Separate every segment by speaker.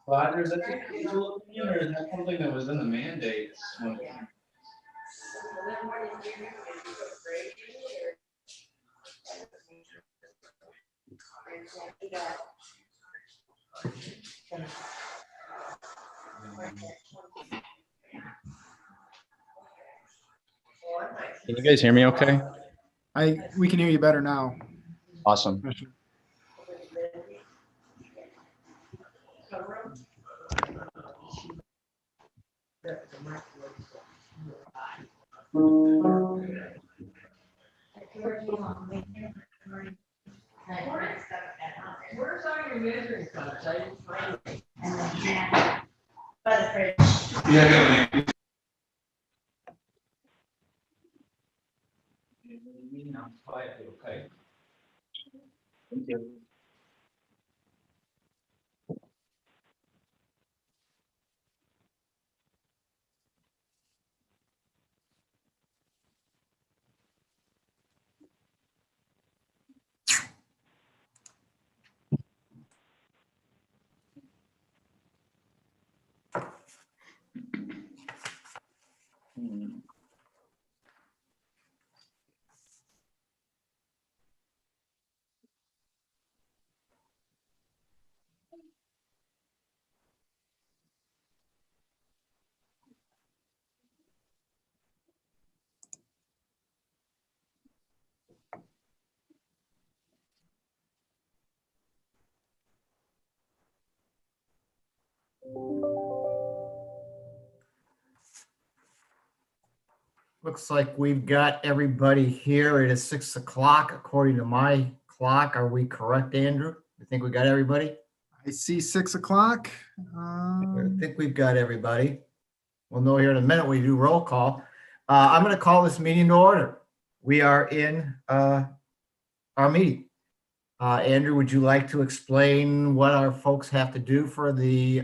Speaker 1: Roger, is that your individual opinion, or is that something that was in the mandates?
Speaker 2: Can you guys hear me okay?
Speaker 3: We can hear you better now.
Speaker 2: Awesome.
Speaker 4: Where's all your measuring cups? I didn't find it.
Speaker 5: By the fridge.
Speaker 1: Yeah. Okay. Thank you.
Speaker 6: Looks like we've got everybody here. It is 6 o'clock according to my clock. Are we correct, Andrew? You think we got everybody?
Speaker 3: I see 6 o'clock.
Speaker 6: I think we've got everybody. We'll know here in a minute. We do roll call. I'm going to call this meeting to order. We are in our meeting. Andrew, would you like to explain what our folks have to do for the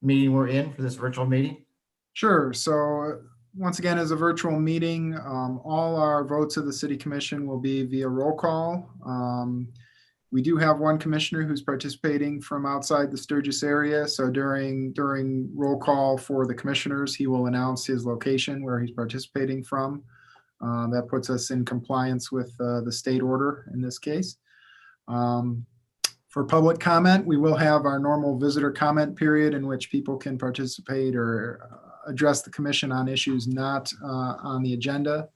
Speaker 6: meeting we're in, for this virtual meeting?
Speaker 3: Sure. So once again, as a virtual meeting, all our votes of the city commission will be via roll call. We do have one commissioner who's participating from outside the Sturgis area. So during roll call for the commissioners, he will announce his location where he's participating from. That puts us in compliance with the state order in this case. For public comment, we will have our normal visitor comment period in which people can participate or address the commission on issues not on the agenda.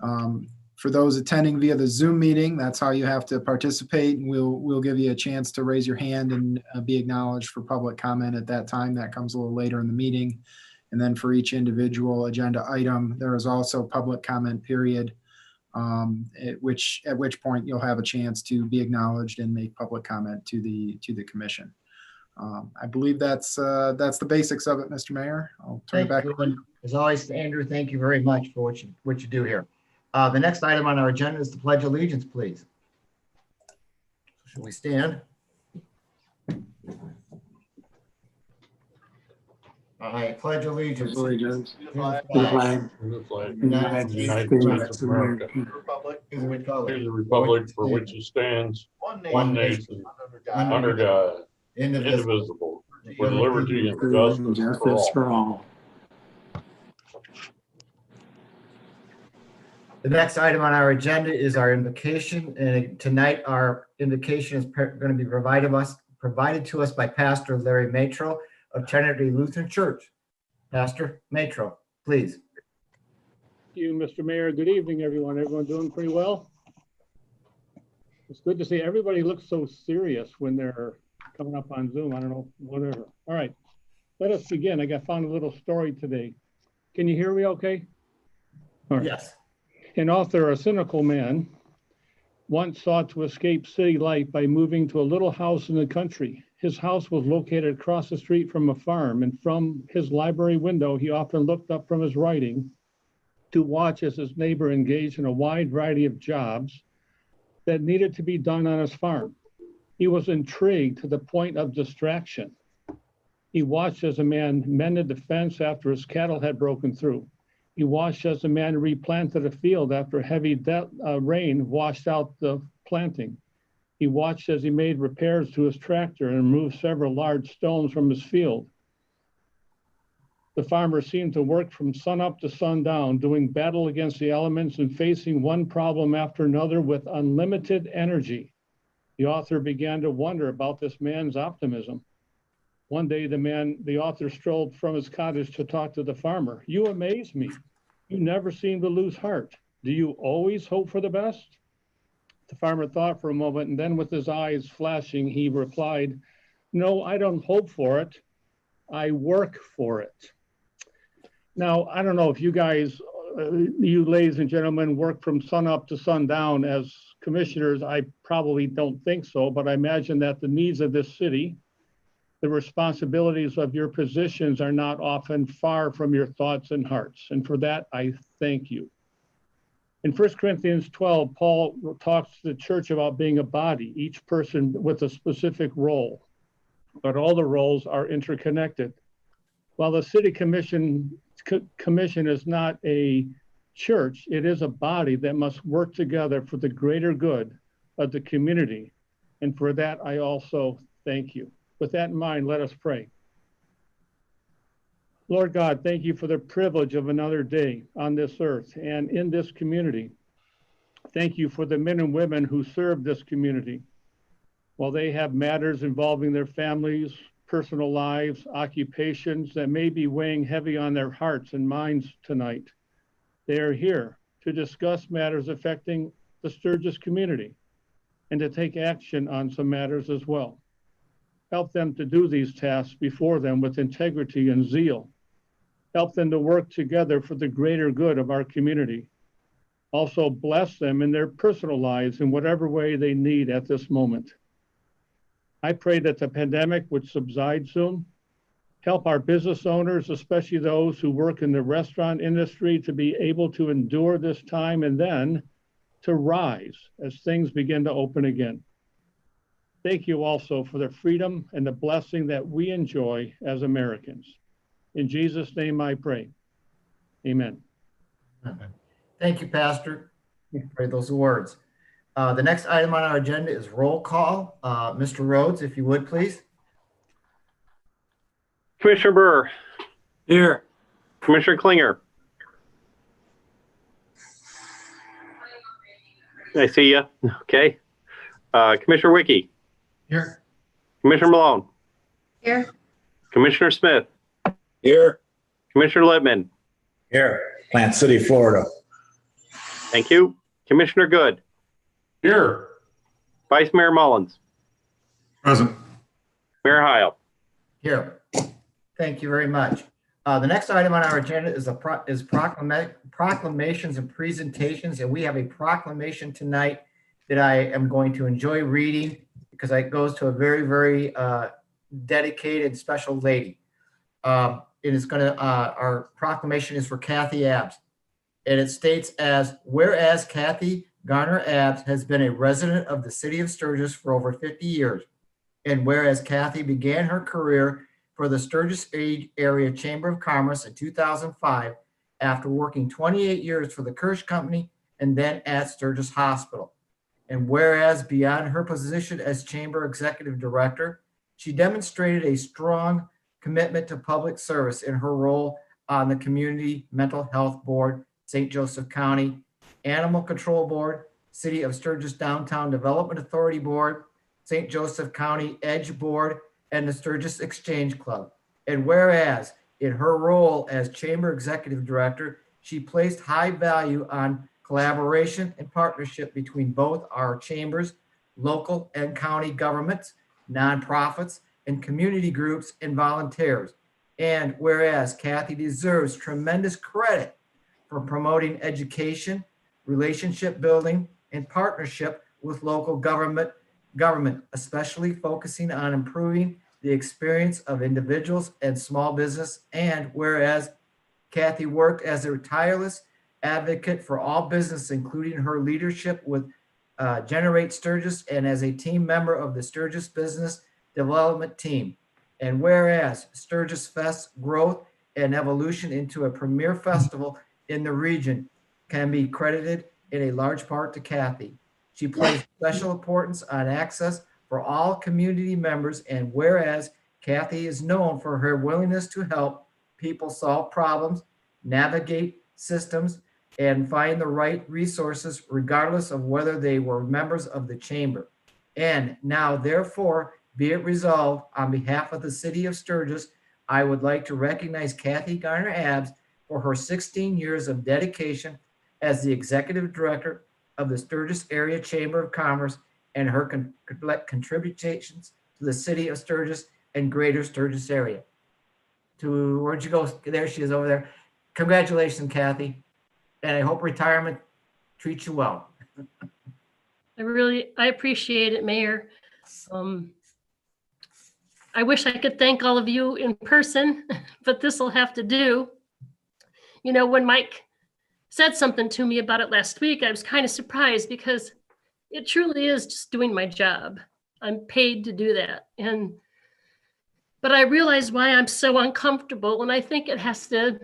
Speaker 3: For those attending via the Zoom meeting, that's how you have to participate. And we'll give you a chance to raise your hand and be acknowledged for public comment at that time. That comes a little later in the meeting. And then for each individual agenda item, there is also public comment period, at which point you'll have a chance to be acknowledged and make public comment to the commission. I believe that's the basics of it, Mr. Mayor. I'll turn it back.
Speaker 6: As always, Andrew, thank you very much for what you do here. The next item on our agenda is the Pledge of Allegiance, please. Should we stand? I pledge allegiance to the flag
Speaker 7: of the United States of America,
Speaker 6: and
Speaker 7: to the republic for which it stands, one nation, under God, indivisible, with liberty and justice for all.
Speaker 6: The next item on our agenda is our invocation, and tonight our invocation is going to be provided to us by Pastor Larry Matro of Trinity Lutheran Church. Pastor Matro, please.
Speaker 8: Thank you, Mr. Mayor. Good evening, everyone. Everyone doing pretty well? It's good to see everybody looks so serious when they're coming up on Zoom. I don't know, whatever. All right, let us begin. I found a little story today. Can you hear me okay? All right.
Speaker 6: Yes.
Speaker 8: An author, a cynical man, once sought to escape city life by moving to a little house in the country. His house was located across the street from a farm, and from his library window, he often looked up from his writing to watch as his neighbor engaged in a wide variety of jobs that needed to be done on his farm. He was intrigued to the point of distraction. He watched as a man mended the fence after his cattle had broken through. He watched as a man replanted a field after heavy rain washed out the planting. He watched as he made repairs to his tractor and removed several large stones from his field. The farmer seemed to work from sunup to sundown, doing battle against the elements and facing one problem after another with unlimited energy. The author began to wonder about this man's optimism. One day, the author strolled from his cottage to talk to the farmer. "You amaze me. You never seem to lose heart. Do you always hope for the best?" The farmer thought for a moment, and then with his eyes flashing, he replied, "No, I don't hope for it. I work for it." Now, I don't know if you guys, you ladies and gentlemen, work from sunup to sundown as commissioners. I probably don't think so, but I imagine that the needs of this city, the responsibilities of your positions are not often far from your thoughts and hearts. And for that, I thank you. In 1 Corinthians 12, Paul talks to the church about being a body, each person with a specific role, but all the roles are interconnected. While the city commission is not a church, it is a body that must work together for the greater good of the community. And for that, I also thank you. With that in mind, let us pray. Lord God, thank you for the privilege of another day on this earth and in this community. Thank you for the men and women who serve this community. While they have matters involving their families, personal lives, occupations that may be weighing heavy on their hearts and minds tonight, they are here to discuss matters affecting the Sturgis community and to take action on some matters as well. Help them to do these tasks before them with integrity and zeal. Help them to work together for the greater good of our community. Also bless them in their personal lives in whatever way they need at this moment. I pray that the pandemic would subside soon. Help our business owners, especially those who work in the restaurant industry, to be able to endure this time and then to rise as things begin to open again. Thank you also for the freedom and the blessing that we enjoy as Americans. In Jesus' name I pray. Amen.
Speaker 6: Thank you, Pastor, for those words. The next item on our agenda is roll call. Mr. Rhodes, if you would, please.
Speaker 9: Commissioner Burr. Here. Commissioner Klinger. I see you. Okay. Commissioner Wiki.
Speaker 6: Here.
Speaker 9: Commissioner Malone.
Speaker 5: Here.
Speaker 9: Commissioner Smith.
Speaker 10: Here.
Speaker 9: Commissioner Littman.
Speaker 10: Here. Plant City, Florida.
Speaker 9: Thank you. Commissioner Good.
Speaker 7: Here.
Speaker 9: Vice Mayor Mullins.
Speaker 10: Present.
Speaker 9: Mayor Heil.
Speaker 6: Here. Thank you very much. The next item on our agenda is proclamations and presentations, and we have a proclamation tonight that I am going to enjoy reading because it goes to a very, very dedicated, special lady. It is going to, our proclamation is for Kathy Abbs, and it states as, whereas Kathy Garner Abbs has been a resident of the city of Sturgis for over 50 years, and whereas Kathy began her career for the Sturgis Area Chamber of Commerce in 2005 after working 28 years for the Kirsch Company and then at Sturgis Hospital. And whereas beyond her position as Chamber Executive Director, she demonstrated a strong commitment to public service in her role on the Community Mental Health Board, St. Joseph County, Animal Control Board, City of Sturgis Downtown Development Authority Board, St. Joseph County Edge Board, and the Sturgis Exchange Club. And whereas in her role as Chamber Executive Director, she placed high value on collaboration and partnership between both our chambers, local and county governments, nonprofits, and community groups and volunteers. And whereas Kathy deserves tremendous credit for promoting education, relationship building, and partnership with local government, especially focusing on improving the experience of individuals and small business. And whereas Kathy worked as a tireless advocate for all business, including her leadership with Generate Sturgis and as a team member of the Sturgis Business Development Team. And whereas Sturgis Fest's growth and evolution into a premier festival in the region can be credited in a large part to Kathy. She places special importance on access for all community members, and whereas Kathy is known for her willingness to help people solve problems, navigate systems, and find the right resources regardless of whether they were members of the chamber. And now, therefore, be it resolved, on behalf of the city of Sturgis, I would like to recognize Kathy Garner-Abbs for her 16 years of dedication as the executive director of the Sturgis Area Chamber of Commerce and her contributions to the city of Sturgis and greater Sturgis area. Where'd you go? There she is over there. Congratulations, Kathy. And I hope retirement treats you well.
Speaker 11: I appreciate it, Mayor. I wish I could thank all of you in person, but this will have to do. You know, when Mike said something to me about it last week, I was kind of surprised because it truly is just doing my job. I'm paid to do that. But I realize why I'm so uncomfortable. And I think it has to,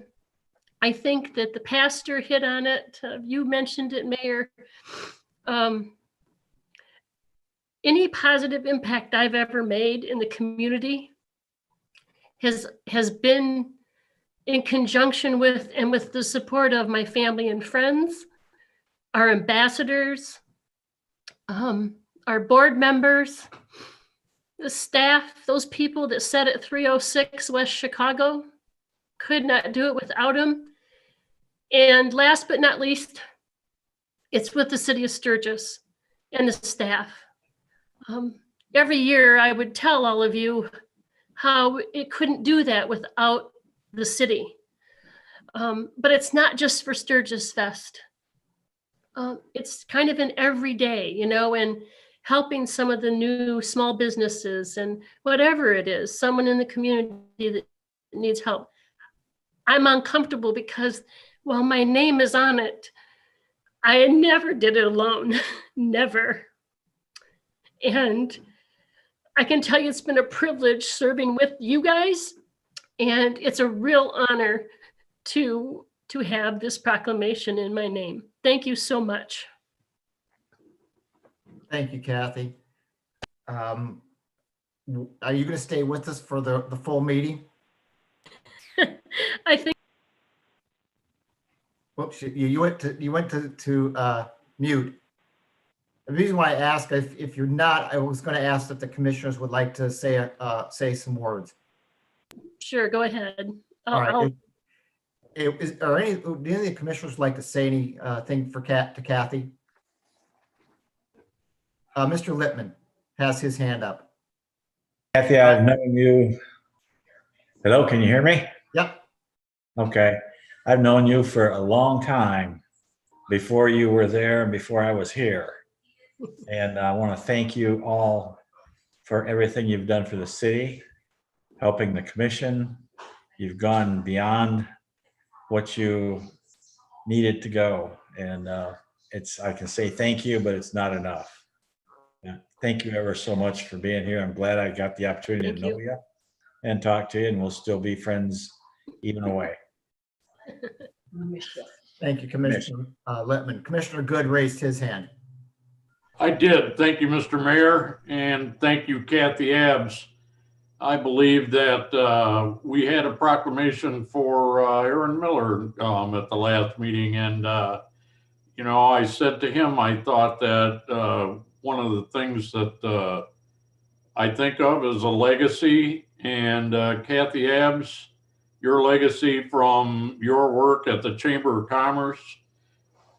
Speaker 11: I think that the pastor hit on it. You mentioned it, Mayor. Any positive impact I've ever made in the community has been in conjunction with and with the support of my family and friends, our ambassadors, our board members, the staff, those people that sat at 306 West Chicago. Could not do it without them. And last but not least, it's with the city of Sturgis and the staff. Every year I would tell all of you how it couldn't do that without the city. But it's not just for Sturgis Fest. It's kind of an everyday, you know, and helping some of the new small businesses and whatever it is, someone in the community that needs help. I'm uncomfortable because while my name is on it, I never did it alone, never. And I can tell you it's been a privilege serving with you guys, and it's a real honor to have this proclamation in my name. Thank you so much.
Speaker 6: Thank you, Kathy. Are you going to stay with us for the full meeting?
Speaker 11: I think.
Speaker 6: Whoops, you went to mute. The reason why I ask, if you're not, I was going to ask if the commissioners would like to say some words.
Speaker 11: Sure, go ahead.
Speaker 6: All right. Do any of the commissioners like to say anything to Kathy? Mr. Lippman has his hand up.
Speaker 10: Kathy, I've known you. Hello, can you hear me?
Speaker 6: Yep.
Speaker 10: Okay. I've known you for a long time, before you were there and before I was here. And I want to thank you all for everything you've done for the city, helping the commission. You've gone beyond what you needed to go. And I can say thank you, but it's not enough. Thank you ever so much for being here. I'm glad I got the opportunity to know you and talk to you, and we'll still be friends even away.
Speaker 6: Thank you, Commissioner Lippman. Commissioner Good raised his hand.
Speaker 7: I did. Thank you, Mr. Mayor, and thank you, Kathy Abbs. I believe that we had a proclamation for Aaron Miller at the last meeting, and you know, I said to him, I thought that one of the things that I think of is a legacy, and Kathy Abbs, your legacy from your work at the Chamber of Commerce,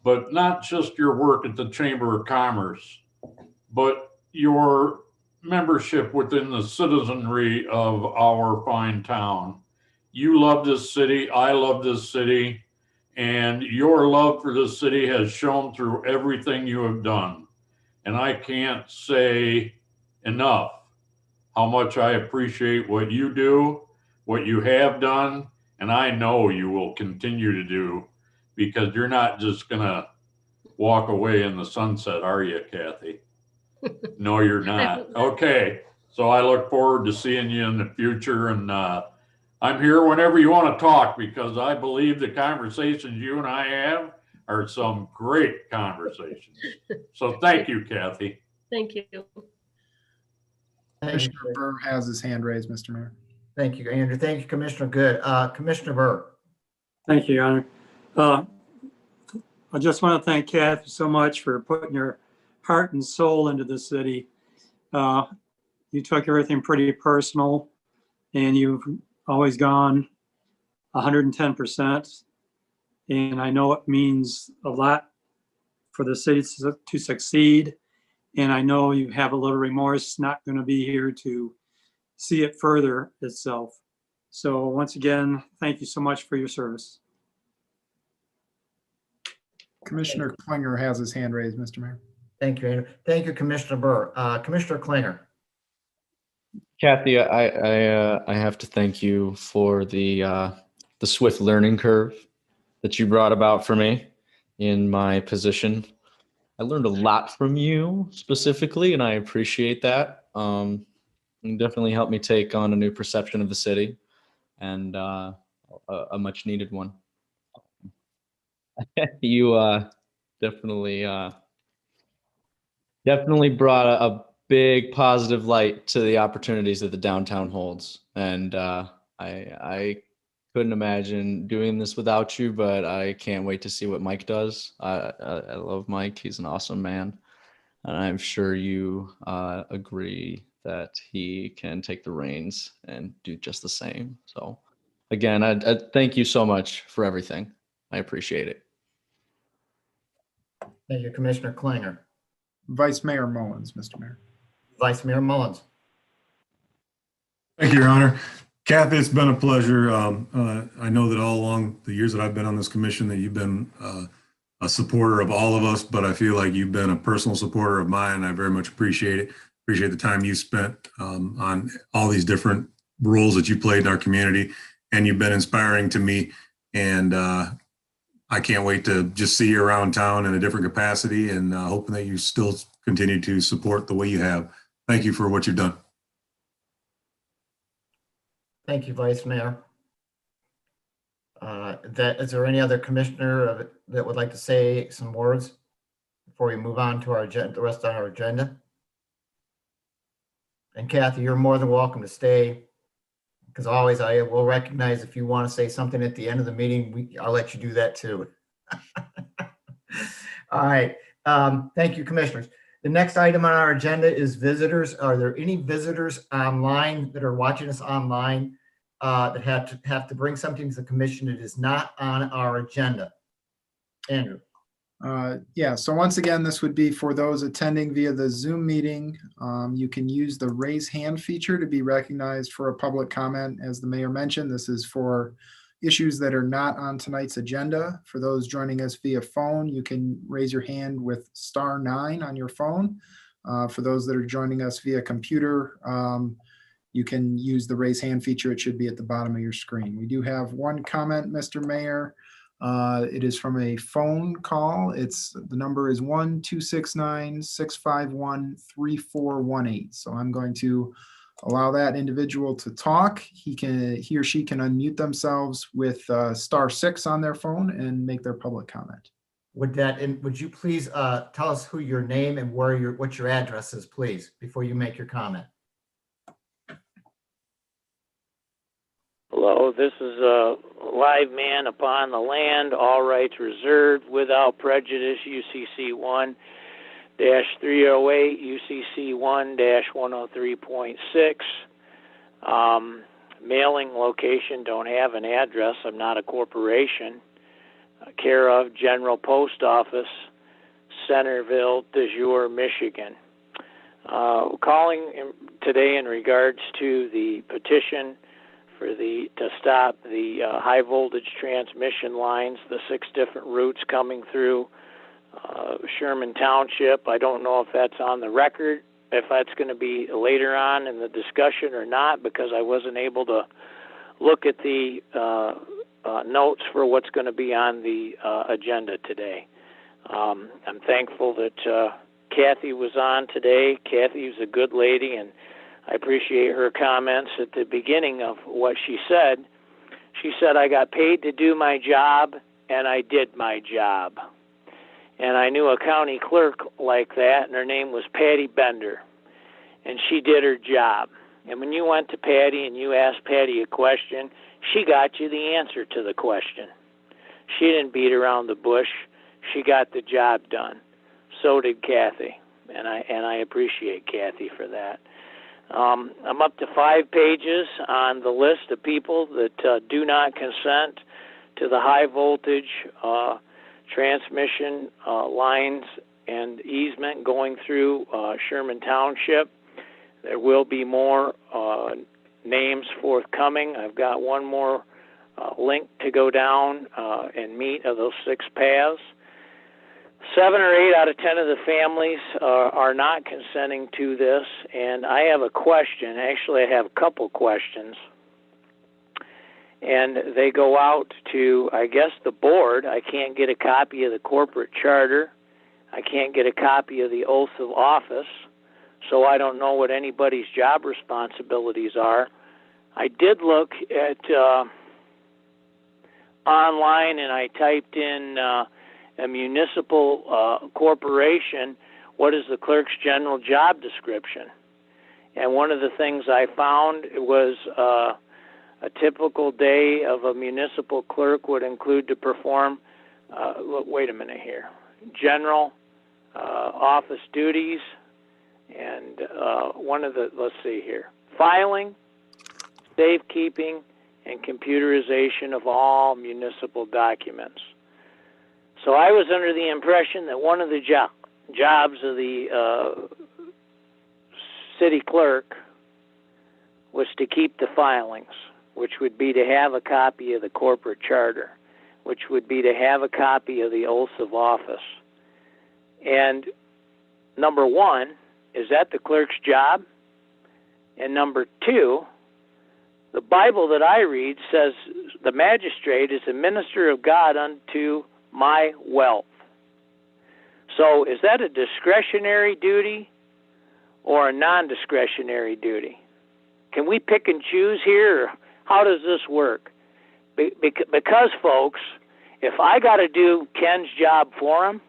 Speaker 7: but not just your work at the Chamber of Commerce, but your membership within the citizenry of our fine town. You love this city, I love this city, and your love for this city has shown through everything you have done. And I can't say enough how much I appreciate what you do, what you have done, and I know you will continue to do, because you're not just gonna walk away in the sunset, are you, Kathy? No, you're not. Okay, so I look forward to seeing you in the future, and I'm here whenever you want to talk, because I believe the conversations you and I have are some great conversations. So thank you, Kathy.
Speaker 11: Thank you.
Speaker 6: Thank you.
Speaker 3: Commissioner Burr has his hand raised, Mr. Mayor.
Speaker 6: Thank you, Andrew. Thank you, Commissioner Good. Commissioner Burr.
Speaker 12: Thank you, Your Honor. I just want to thank Kathy so much for putting your heart and soul into the city. You took everything pretty personal, and you've always gone 110%. And I know it means a lot for the city to succeed. And I know you have a little remorse not going to be here to see it further itself. So once again, thank you so much for your service.
Speaker 3: Commissioner Klinger has his hand raised, Mr. Mayor.
Speaker 6: Thank you, Andrew. Thank you, Commissioner Burr. Commissioner Klinger.
Speaker 2: Kathy, I have to thank you for the swift learning curve that you brought about for me in my position. I learned a lot from you specifically, and I appreciate that. You definitely helped me take on a new perception of the city, and a much needed one. You definitely brought a big positive light to the opportunities that the downtown holds, and I couldn't imagine doing this without you, but I can't wait to see what Mike does. I love Mike. He's an awesome man, and I'm sure you agree that he can take the reins and do just the same. So again, I thank you so much for everything. I appreciate it.
Speaker 6: Thank you, Commissioner Klinger.
Speaker 3: Vice Mayor Mullins, Mr. Mayor.
Speaker 6: Vice Mayor Mullins.
Speaker 13: Thank you, Your Honor. Kathy, it's been a pleasure. I know that all along the years that I've been on this commission that you've been a supporter of all of us, but I feel like you've been a personal supporter of mine. I very much appreciate it. Appreciate the time you spent on all these different roles that you played in our community, and you've been inspiring to me. And I can't wait to just see you around town in a different capacity, and hoping that you still continue to support the way you have. Thank you for what you've done.
Speaker 6: Thank you, Vice Mayor. Is there any other commissioner that would like to say some words before we move on to our agenda, the rest on our agenda? And Kathy, you're more than welcome to stay, because always I will recognize if you want to say something at the end of the meeting, I'll let you do that too. All right. Thank you, commissioners. The next item on our agenda is visitors. Are there any visitors online that are watching us online that have to bring something to the commission that is not on our agenda? Andrew.
Speaker 3: Yeah, so once again, this would be for those attending via the Zoom meeting. You can use the raise hand feature to be recognized for a public comment. As the mayor mentioned, this is for issues that are not on tonight's agenda. For those joining us via phone, you can raise your hand with *9 on your phone. For those that are joining us via computer, you can use the raise hand feature. It should be at the bottom of your screen. We do have one comment, Mr. Mayor. It is from a phone call. The number is 1-269-651-3418. So I'm going to allow that individual to talk. He or she can unmute themselves with *6 on their phone and make their public comment.
Speaker 6: Would you please tell us who your name and what your address is, please, before you make your comment?
Speaker 14: Hello, this is a live man upon the land, all rights reserved, without prejudice, UCC 1-308, UCC 1-103.6. Mailing location, don't have an address. I'm not a corporation. Care of General Post Office, Centerville, De Jour, Michigan. Calling today in regards to the petition to stop the high voltage transmission lines, the 6 different routes coming through Sherman Township. I don't know if that's on the record, if that's going to be later on in the discussion or not, because I wasn't able to look at the notes for what's going to be on the agenda today. I'm thankful that Kathy was on today. Kathy was a good lady, and I appreciate her comments at the beginning of what she said. She said, I got paid to do my job, and I did my job. And I knew a county clerk like that, and her name was Patty Bender. And she did her job. And when you went to Patty and you asked Patty a question, she got you the answer to the question. She didn't beat around the bush. She got the job done. So did Kathy. And I appreciate Kathy for that. I'm up to 5 pages on the list of people that do not consent to the high voltage transmission lines and easement going through Sherman Township. There will be more names forthcoming. I've got one more link to go down and meet of those 6 paths. 7 or 8 out of 10 of the families are not consenting to this, and I have a question. Actually, I have a couple questions, and they go out to, I guess, the board. I can't get a copy of the corporate charter. I can't get a copy of the oath of office, so I don't know what anybody's job responsibilities are. I did look at online, and I typed in a municipal corporation, what is the clerk's general job description? And one of the things I found was a typical day of a municipal clerk would include to perform, wait a minute here, general office duties, and let's see here, filing, safekeeping, and computerization of all municipal documents. So I was under the impression that one of the jobs of the city clerk was to keep the filings, which would be to have a copy of the corporate charter, which would be to have a copy of the oath of office. And number 1, is that the clerk's job? And number 2, the Bible that I read says the magistrate is a minister of God unto my wealth. So is that a discretionary duty or a non-discretionary duty? Can we pick and choose here? Or how does this work? Because, folks, if I got to do Ken's job for him,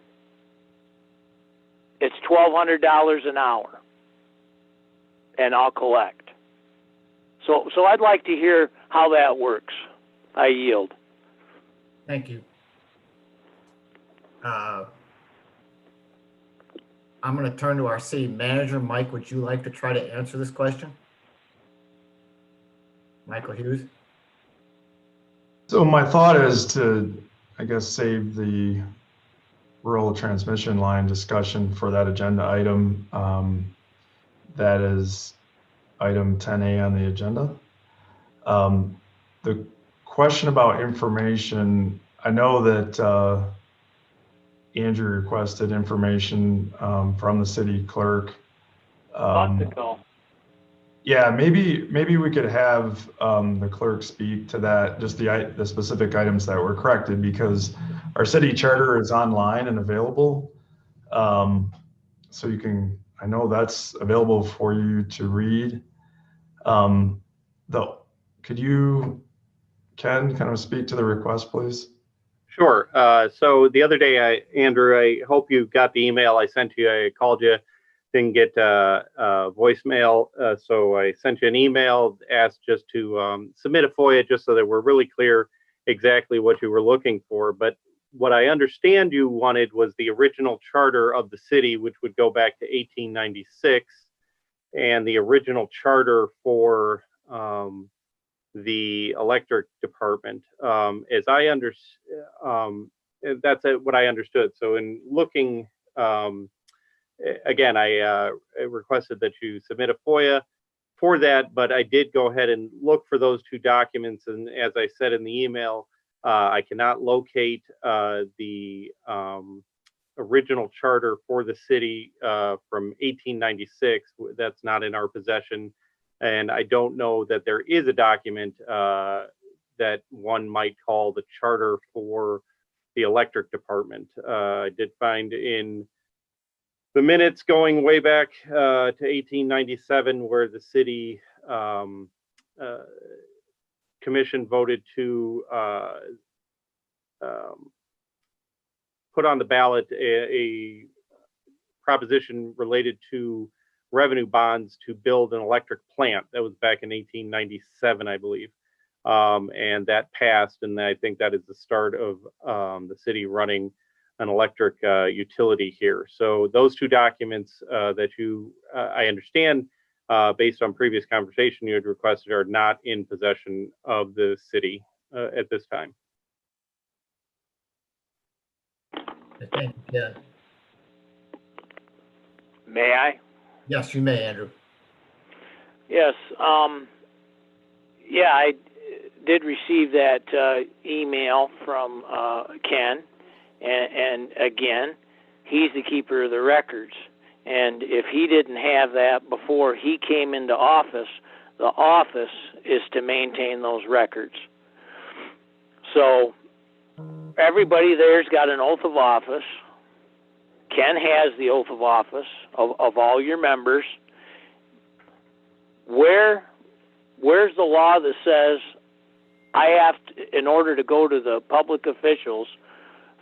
Speaker 14: it's $1,200 an hour, and I'll collect. So I'd like to hear how that works. I yield.
Speaker 6: Thank you. I'm going to turn to our city manager. Mike, would you like to try to answer this question? Michael Hughes?
Speaker 15: So my thought is to, I guess, save the rural transmission line discussion for that agenda item. That is item 10A on the agenda. The question about information, I know that Andrew requested information from the city clerk. Yeah, maybe we could have the clerk speak to that, just the specific items that were corrected, because our city charter is online and available. So you can, I know that's available for you to read. Though, could you, Ken, kind of speak to the request, please?
Speaker 9: Sure. So the other day, Andrew, I hope you got the email I sent you. I called you, didn't get voicemail. So I sent you an email, asked just to submit a FOIA just so that we're really clear exactly what you were looking for. But what I understand you wanted was the original charter of the city, which would go back to 1896, and the original charter for the electric department. As I understand, that's what I understood. So in looking, again, I requested that you submit a FOIA for that, but I did go ahead and look for those 2 documents. And as I said in the email, I cannot locate the original charter for the city from 1896. That's not in our possession. And I don't know that there is a document that one might call the charter for the electric department. I did find in the minutes going way back to 1897 where the city commission voted to put on the ballot a proposition related to revenue bonds to build an electric plant. That was back in 1897, I believe. And that passed, and I think that is the start of the city running an electric utility here. So those two documents that I understand, based on previous conversation you had requested, are not in possession of the city at this time.
Speaker 6: Thank you, Ken.
Speaker 14: May I?
Speaker 6: Yes, you may, Andrew.
Speaker 14: Yes. Yeah, I did receive that email from Ken, and again, he's the keeper of the records. And if he didn't have that before he came into office, the office is to maintain those records. So everybody there's got an oath of office. Ken has the oath of office of all your members. Where's the law that says I have to, in order to go to the public officials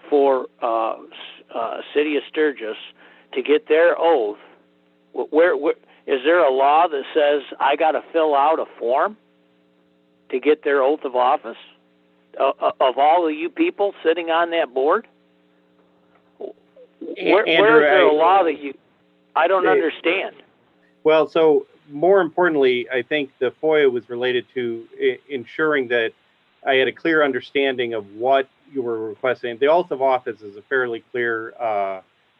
Speaker 14: for City of Sturgis to get their oath? Where is there a law that says I got to fill out a form to get their oath of office of all of you people sitting on that board? Where is there a law that I don't understand?
Speaker 9: Well, so more importantly, I think the FOIA was related to ensuring that I had a clear understanding of what you were requesting. The oath of office is a fairly clear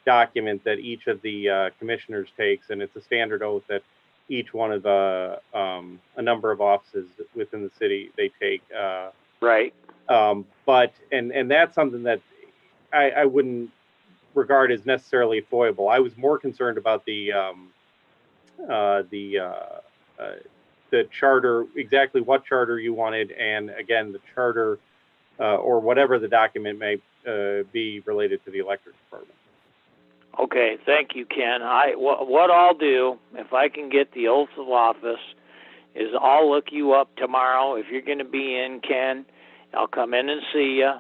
Speaker 9: document that each of the commissioners takes, and it's a standard oath that each one of a number of offices within the city they take.
Speaker 14: Right.
Speaker 9: But that's something that I wouldn't regard as necessarily foiable. I was more concerned about the charter, exactly what charter you wanted, and again, the charter or whatever the document may be related to the electric department.
Speaker 14: Okay, thank you, Ken. What I'll do, if I can get the oath of office, is I'll look you up tomorrow. If you're going to be in, Ken, I'll come in and see you,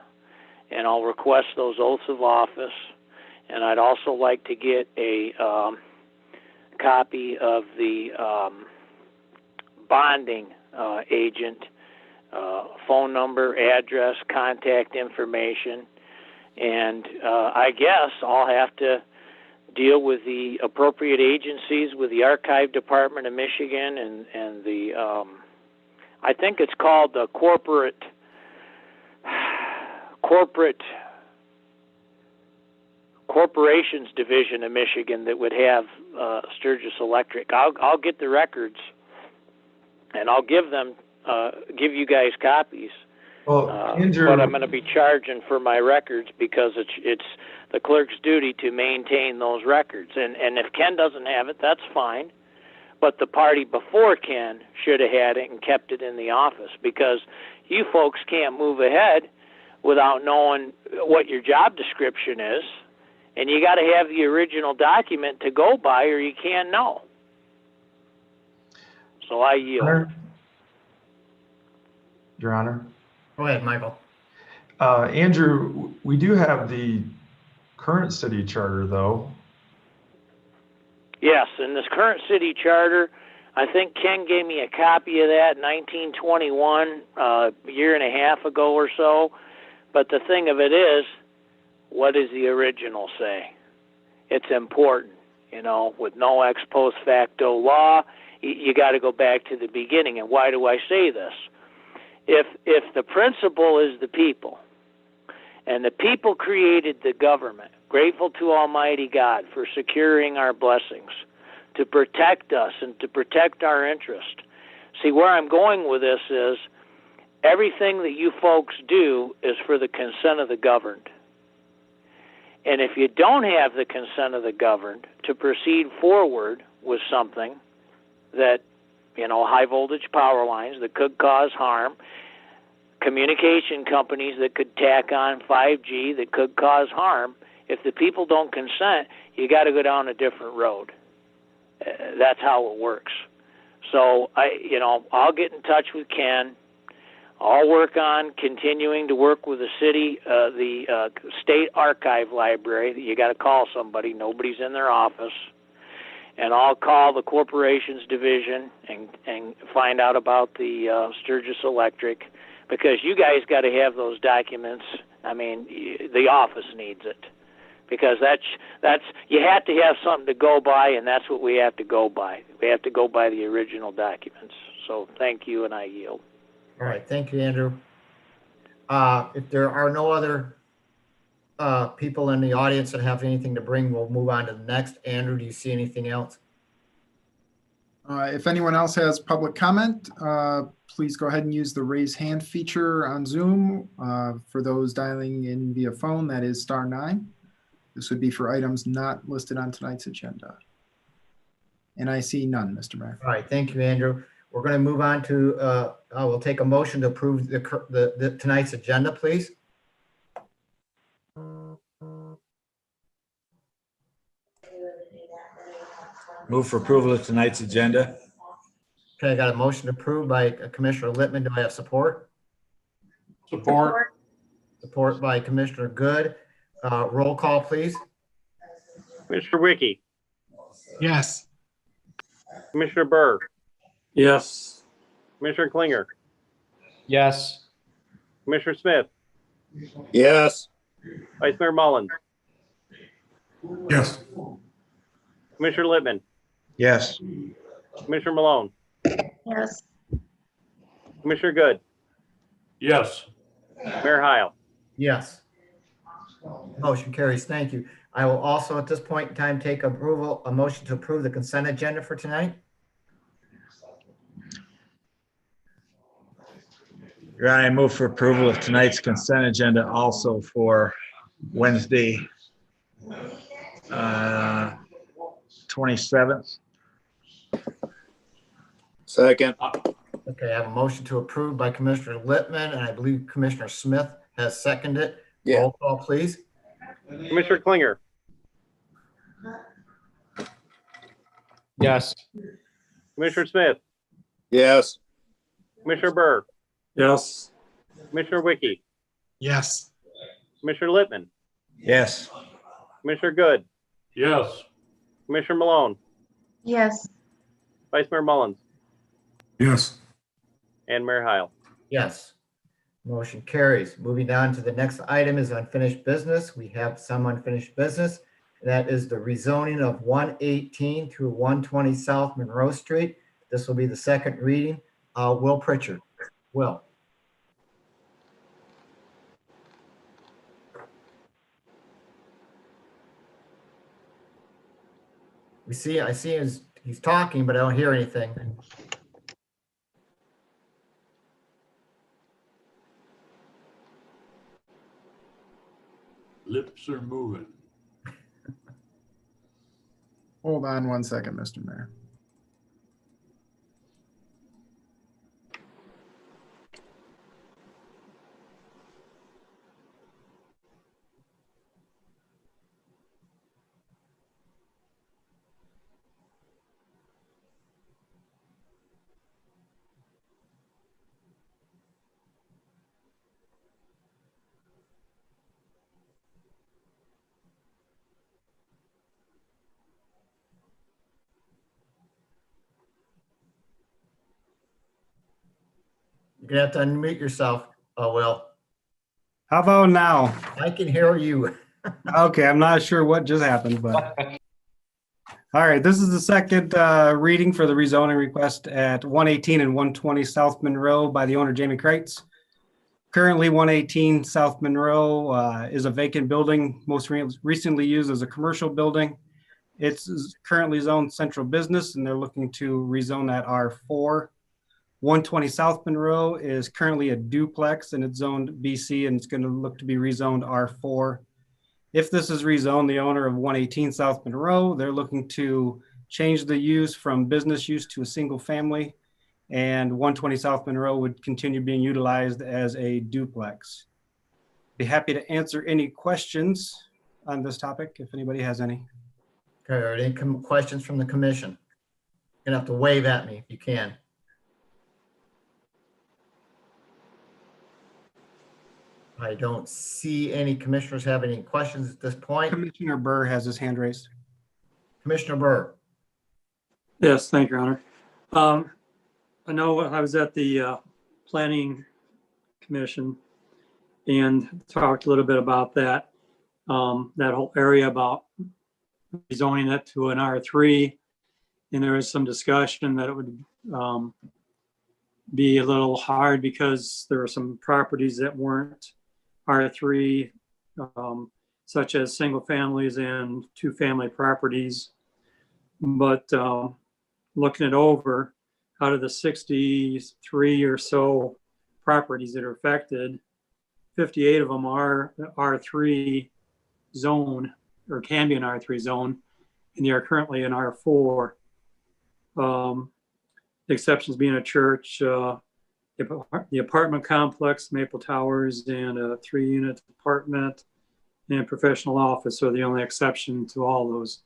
Speaker 14: and I'll request those oaths of office. And I'd also like to get a copy of the bonding agent, phone number, address, contact information, and I guess I'll have to deal with the appropriate agencies, with the Archive Department of Michigan and the, I think it's called the Corporations Division of Michigan that would have Sturgis Electric. I'll get the records, and I'll give you guys copies.
Speaker 15: Well, Andrew,
Speaker 14: but I'm going to be charging for my records because it's the clerk's duty to maintain those records. And if Ken doesn't have it, that's fine. But the party before Ken should have had it and kept it in the office, because you folks can't move ahead without knowing what your job description is. And you got to have the original document to go by, or you can't know. So I yield.
Speaker 15: Your Honor.
Speaker 6: Go ahead, Michael.
Speaker 15: Andrew, we do have the current city charter, though.
Speaker 14: Yes, in this current city charter, I think Ken gave me a copy of that in 1921, a year and a half ago or so. But the thing of it is, what does the original say? It's important, with no ex post facto law. You got to go back to the beginning. And why do I say this? If the principle is the people, and the people created the government, grateful to Almighty God for securing our blessings, to protect us and to protect our interest. See, where I'm going with this is everything that you folks do is for the consent of the governed. And if you don't have the consent of the governed to proceed forward with something that, high voltage power lines that could cause harm, communication companies that could tack on 5G that could cause harm, if the people don't consent, you got to go down a different road. That's how it works. So I'll get in touch with Ken. I'll work on continuing to work with the city, the state archive library. You got to call somebody. Nobody's in their office. And I'll call the corporations division and find out about the Sturgis Electric, because you guys got to have those documents. I mean, the office needs it, because that's you have to have something to go by, and that's what we have to go by. We have to go by the original documents. So thank you, and I yield.
Speaker 6: All right, thank you, Andrew. If there are no other people in the audience that have anything to bring, we'll move on to the next. Andrew, do you see anything else?
Speaker 3: If anyone else has public comment, please go ahead and use the raise hand feature on Zoom. For those dialing in via phone, that is *9. This would be for items not listed on tonight's agenda. And I see none, Mr. Mayor.
Speaker 6: All right, thank you, Andrew. We're going to move on to, I will take a motion to approve the tonight's agenda, please.
Speaker 10: Move for approval of tonight's agenda.
Speaker 6: Okay, I got a motion approved by Commissioner Littman. Do I have support?
Speaker 7: Support.
Speaker 6: Support by Commissioner Good. Roll call, please.
Speaker 9: Commissioner Wiki,
Speaker 1: Yes.
Speaker 9: Commissioner Burr,
Speaker 12: Yes.
Speaker 9: Commissioner Klinger,
Speaker 2: Yes.
Speaker 9: Commissioner Smith,
Speaker 10: Yes.
Speaker 9: Vice Mayor Mullins,
Speaker 13: Yes.
Speaker 9: Commissioner Littman,
Speaker 10: Yes.
Speaker 9: Commissioner Malone,
Speaker 5: Yes.
Speaker 9: Commissioner Good,
Speaker 7: Yes.
Speaker 9: Mayor Heil.
Speaker 6: Yes. Motion carries. Thank you. I will also at this point in time take a motion to approve the consent agenda for tonight.
Speaker 10: Your Honor, I move for approval of tonight's consent agenda also for Wednesday, 27th. Second.
Speaker 6: Okay, I have a motion to approve by Commissioner Littman, and I believe Commissioner Smith has seconded it.
Speaker 10: Yeah.
Speaker 6: Roll call, please.
Speaker 9: Commissioner Klinger,
Speaker 2: Yes.
Speaker 9: Commissioner Smith,
Speaker 10: Yes.
Speaker 9: Commissioner Burr,
Speaker 12: Yes.
Speaker 9: Commissioner Wiki,
Speaker 1: Yes.
Speaker 9: Commissioner Littman,
Speaker 10: Yes.
Speaker 9: Commissioner Good,
Speaker 7: Yes.
Speaker 9: Commissioner Malone,
Speaker 5: Yes.
Speaker 9: Vice Mayor Mullins,
Speaker 13: Yes.
Speaker 9: and Mayor Heil.
Speaker 6: Yes. Motion carries. Moving on to the next item is unfinished business. We have some unfinished business. That is the rezoning of 118 through 120 South Monroe Street. This will be the second reading. Will Pritchard. Will. I see he's talking, but I don't hear anything.
Speaker 7: Lips are moving.
Speaker 3: Hold on one second, Mr. Mayor. You're gonna have to unmute yourself, Will.
Speaker 16: How about now?
Speaker 6: I can hear you.
Speaker 16: Okay, I'm not sure what just happened, but. All right, this is the second reading for the rezoning request at 118 and 120 South Monroe by the owner Jamie Kreitz. Currently, 118 South Monroe is a vacant building, most recently used as a commercial building. It's currently zoned central business, and they're looking to rezone that R4. 120 South Monroe is currently a duplex, and it's zoned BC, and it's going to look to be rezoned R4. If this is rezoned, the owner of 118 South Monroe, they're looking to change the use from business use to a single family, and 120 South Monroe would continue being utilized as a duplex. Be happy to answer any questions on this topic if anybody has any.
Speaker 6: Okay, are there any questions from the commission? You're gonna have to wave at me if you can. I don't see any commissioners have any questions at this point.
Speaker 16: Commissioner Burr has his hand raised.
Speaker 6: Commissioner Burr.
Speaker 12: Yes, thank you, Your Honor. I know I was at the Planning Commission and talked a little bit about that, that whole area about rezoning it to an R3. And there was some discussion that it would be a little hard because there were some properties that weren't R3, such as single families and two-family properties. But looking it over, out of the 63 or so properties that are affected, 58 of them are R3 zone, or can be an R3 zone, and they are currently in R4. The exceptions being a church, the apartment complex, Maple Towers, and a 3-unit apartment and professional office are the only exception to all those.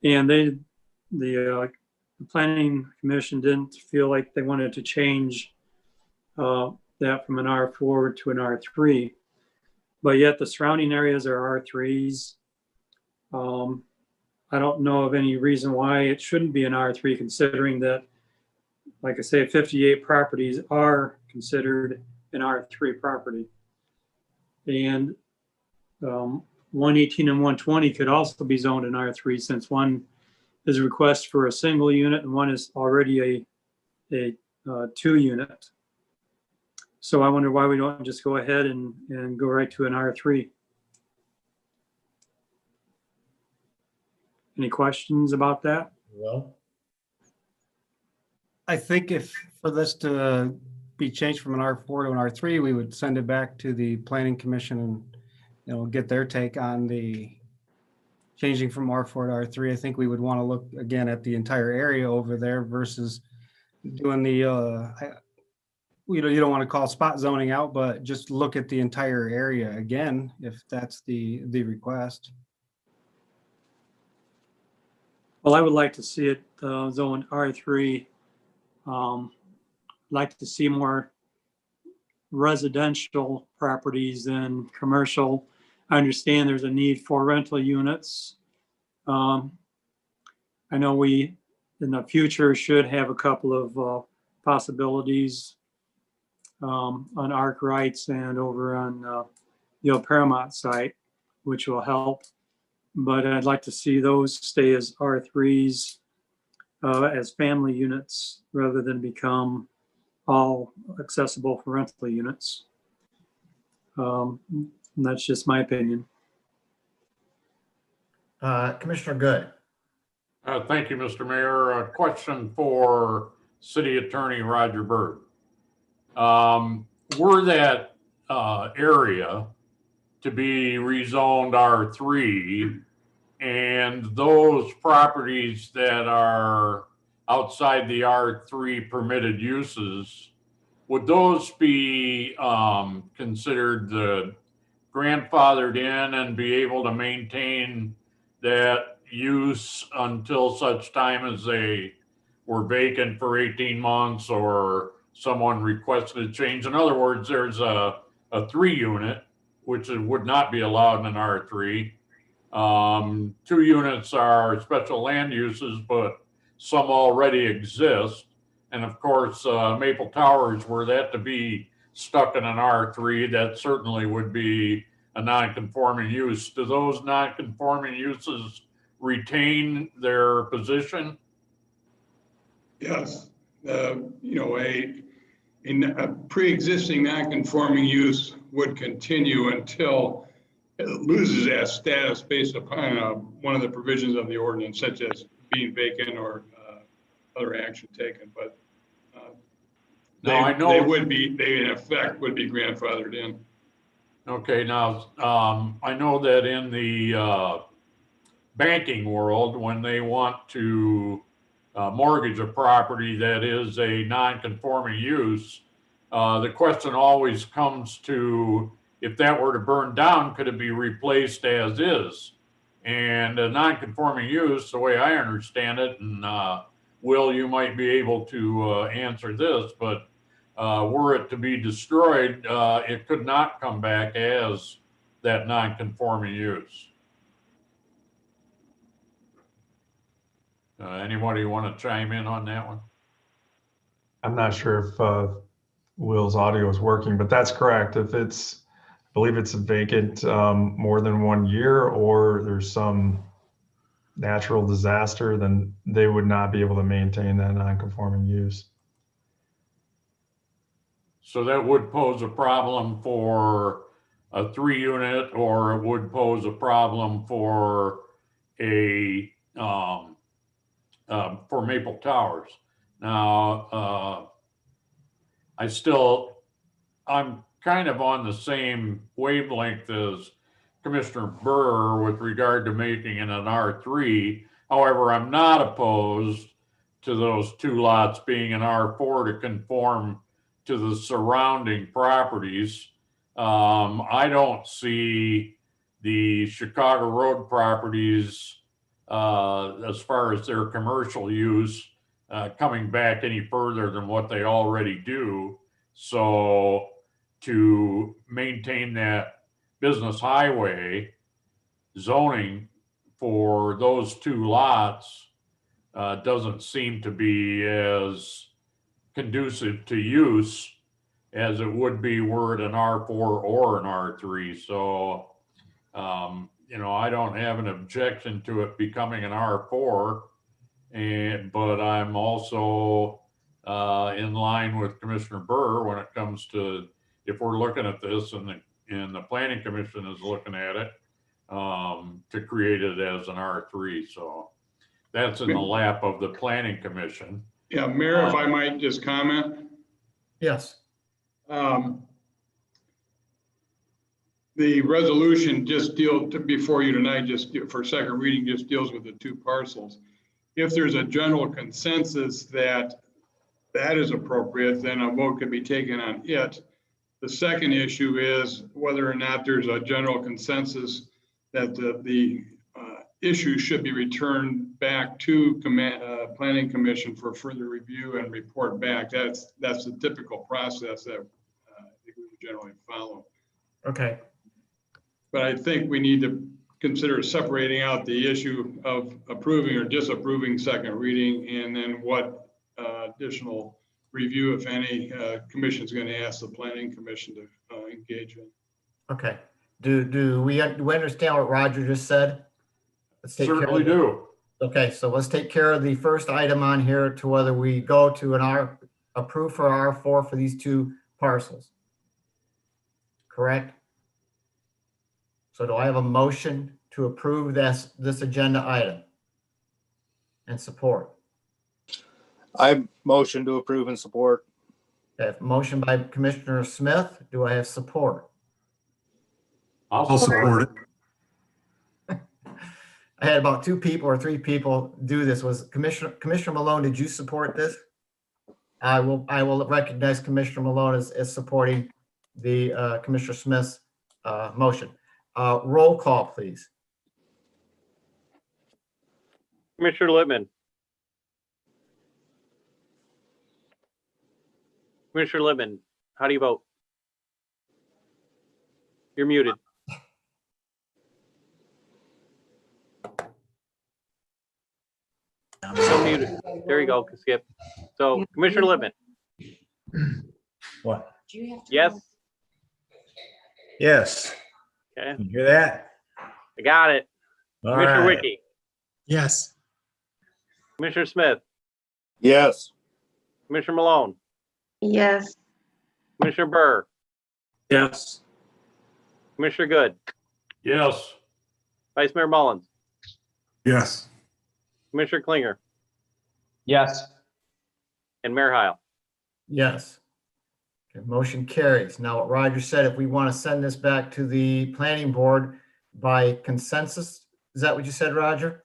Speaker 12: And the Planning Commission didn't feel like they wanted to change that from an R4 to an R3, but yet the surrounding areas are R3s. I don't know of any reason why it shouldn't be an R3, considering that, like I say, 58 properties are considered an R3 property. And 118 and 120 could also be zoned in R3, since one is a request for a single unit and one is already a 2-unit. So I wonder why we don't just go ahead and go right to an R3. Any questions about that?
Speaker 6: Well,
Speaker 16: I think if for this to be changed from an R4 to an R3, we would send it back to the Planning Commission and, get their take on the changing from R4 to R3. I think we would want to look again at the entire area over there versus doing the, you don't want to call spot zoning out, but just look at the entire area again, if that's the request.
Speaker 12: Well, I would like to see it zoned R3. Like to see more residential properties than commercial. I understand there's a need for rental units. I know we, in the future, should have a couple of possibilities on Arc Rights and over on the old Paramount site, which will help. But I'd like to see those stay as R3s, as family units, rather than become all accessible for rental units. And that's just my opinion.
Speaker 6: Commissioner Good.
Speaker 7: Thank you, Mr. Mayor. A question for City Attorney Roger Byrd. Were that area to be rezoned R3, and those properties that are outside the R3 permitted uses, would those be considered the grandfathered in and be able to maintain that use until such time as they were vacant for 18 months or someone requested a change? In other words, there's a 3-unit, which would not be allowed in an R3. 2 units are special land uses, but some already exist. And of course, Maple Towers, were that to be stuck in an R3, that certainly would be a non-conforming use. Do those non-conforming uses retain their position?
Speaker 17: Yes. A pre-existing non-conforming use would continue until it loses that status based upon one of the provisions of the ordinance, such as being vacant or other action taken. But they in effect would be grandfathered in.
Speaker 7: Okay, now I know that in the banking world, when they want to mortgage a property that is a non-conforming use, the question always comes to, if that were to burn down, could it be replaced as is? And a non-conforming use, the way I understand it, and Will, you might be able to answer this, but were it to be destroyed, it could not come back as that non-conforming use. Anybody want to chime in on that one?
Speaker 15: I'm not sure if Will's audio is working, but that's correct. If it's, I believe it's vacant more than 1 year, or there's some natural disaster, then they would not be able to maintain that non-conforming use.
Speaker 7: So that would pose a problem for a 3-unit, or it would pose a problem for a for Maple Towers. Now, I'm kind of on the same wavelength as Commissioner Burr with regard to making it an R3. However, I'm not opposed to those 2 lots being an R4 to conform to the surrounding properties. I don't see the Chicago Road properties, as far as their commercial use, coming back any further than what they already do. So to maintain that business highway zoning for those 2 lots doesn't seem to be as conducive to use as it would be were it an R4 or an R3. So, I don't have an objection to it becoming an R4, but I'm also in line with Commissioner Burr when it comes to, if we're looking at this and the Planning Commission is looking at it, to create it as an R3. So that's in the lap of the Planning Commission.
Speaker 17: Yeah, Mayor, if I might just comment.
Speaker 6: Yes.
Speaker 17: The resolution just before you tonight, just for second reading, just deals with the 2 parcels. If there's a general consensus that is appropriate, then a vote could be taken on it. The second issue is whether or not there's a general consensus that the issue should be returned back to Planning Commission for further review and report back. That's the typical process that we generally follow.
Speaker 6: Okay.
Speaker 17: But I think we need to consider separating out the issue of approving or disapproving second reading, and then what additional review, if any, commission's going to ask the Planning Commission to engage in.
Speaker 6: Okay. Do we understand what Roger just said? Let's take
Speaker 7: Certainly
Speaker 6: care of
Speaker 7: do.
Speaker 6: Okay, so let's take care of the first item on here to whether we go to approve for R4 for these 2 parcels. Correct? So do I have a motion to approve this agenda item and support?
Speaker 18: I motion to approve and support.
Speaker 6: Okay, motion by Commissioner Smith. Do I have support?
Speaker 7: I'll
Speaker 13: support it.
Speaker 6: I had about 2 people or 3 people do this. Was Commissioner Malone, did you support this? I will recognize Commissioner Malone as supporting the Commissioner Smith's motion. Roll call, please.
Speaker 9: Commissioner Littman. Commissioner Littman, how do you vote? You're muted. So muted. There you go, Skip. So Commissioner Littman.
Speaker 10: What?
Speaker 9: Yes.
Speaker 10: Yes.
Speaker 9: Okay.
Speaker 10: You hear that?
Speaker 9: I got it.
Speaker 10: All
Speaker 9: Commissioner
Speaker 10: right.
Speaker 9: Wiki.
Speaker 16: Yes.
Speaker 9: Commissioner Smith.
Speaker 18: Yes.
Speaker 9: Commissioner Malone.
Speaker 5: Yes.
Speaker 9: Commissioner Burr.
Speaker 12: Yes.
Speaker 9: Commissioner Good.
Speaker 7: Yes.
Speaker 9: Vice Mayor Mullins.
Speaker 13: Yes.
Speaker 9: Commissioner Klinger.
Speaker 1: Yes.
Speaker 9: And Mayor Heil.
Speaker 6: Yes. Okay, motion carries. Now, what Roger said, if we want to send this back to the planning board by consensus, is that what you said, Roger?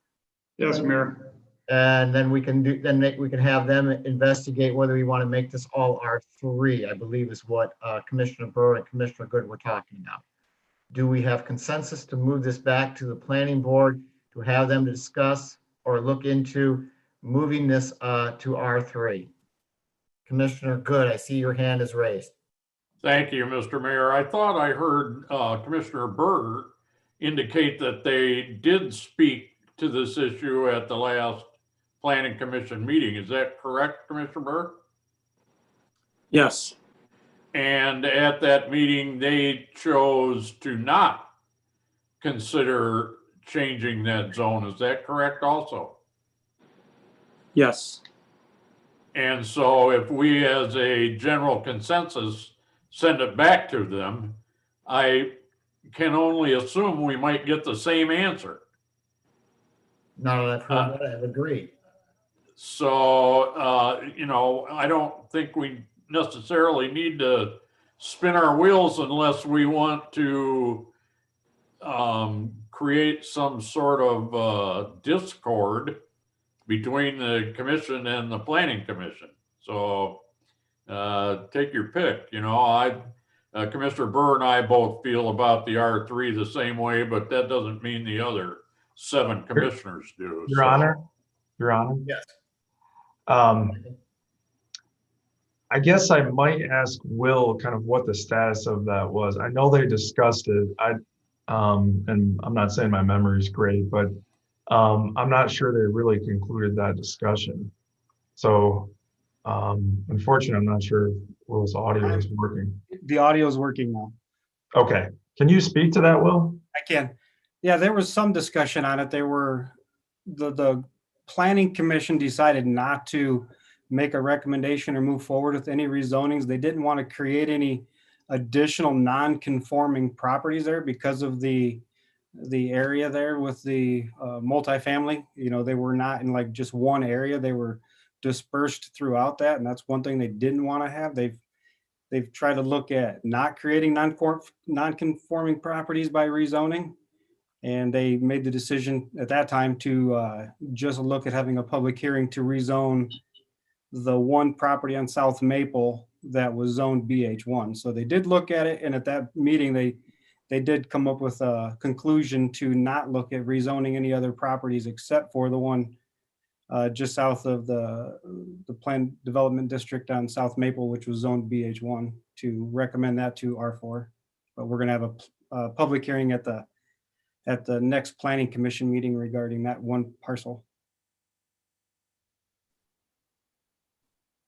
Speaker 17: Yes, Mayor.
Speaker 6: And then we can we can have them investigate whether we want to make this all R3, I believe is what Commissioner Burr and Commissioner Good were talking about. Do we have consensus to move this back to the planning board to have them discuss or look into moving this to R3? Commissioner Good, I see your hand is raised.
Speaker 7: Thank you, Mr. Mayor. I thought I heard Commissioner Berger indicate that they did speak to this issue at the last Planning Commission meeting. Is that correct, Commissioner Berger?
Speaker 12: Yes,
Speaker 7: And at that meeting, they chose to not consider changing that zone. Is that correct also?
Speaker 12: yes,
Speaker 7: And so if we, as a general consensus, send it back to them, I can only assume we might get the same answer.
Speaker 6: Now that I've heard that, I've agreed.
Speaker 7: So, you know, I don't think we necessarily need to spin our wheels unless we want to create some sort of discord between the commission and the planning commission. So take your pick. You know, Commissioner Burr and I both feel about the R3 the same way, but that doesn't mean the other 7 commissioners do.
Speaker 15: Your Honor, Your Honor.
Speaker 6: Yes.
Speaker 15: I guess I might ask Will kind of what the status of that was. I know they discussed it. And I'm not saying my memory is great, but I'm not sure they really concluded that discussion. So unfortunately, I'm not sure if Will's audio is working.
Speaker 16: The audio is working now.
Speaker 15: Okay. Can you speak to that, Will?
Speaker 16: I can. Yeah, there was some discussion on it. The planning commission decided not to make a recommendation or move forward with any rezonings. They didn't want to create any additional non-conforming properties there because of the area there with the multifamily. You know, they were not in like just one area. They were dispersed throughout that, and that's one thing they didn't want to have. They've tried to look at not creating non-conforming properties by rezoning, and they made the decision at that time to just look at having a public hearing to rezone the one property on South Maple that was zoned BH1. So they did look at it, and at that meeting, they did come up with a conclusion to not look at rezoning any other properties except for the one just south of the planned development district on South Maple, which was zoned BH1, to recommend that to R4. But we're going to have a public hearing at the next planning commission meeting regarding that one parcel.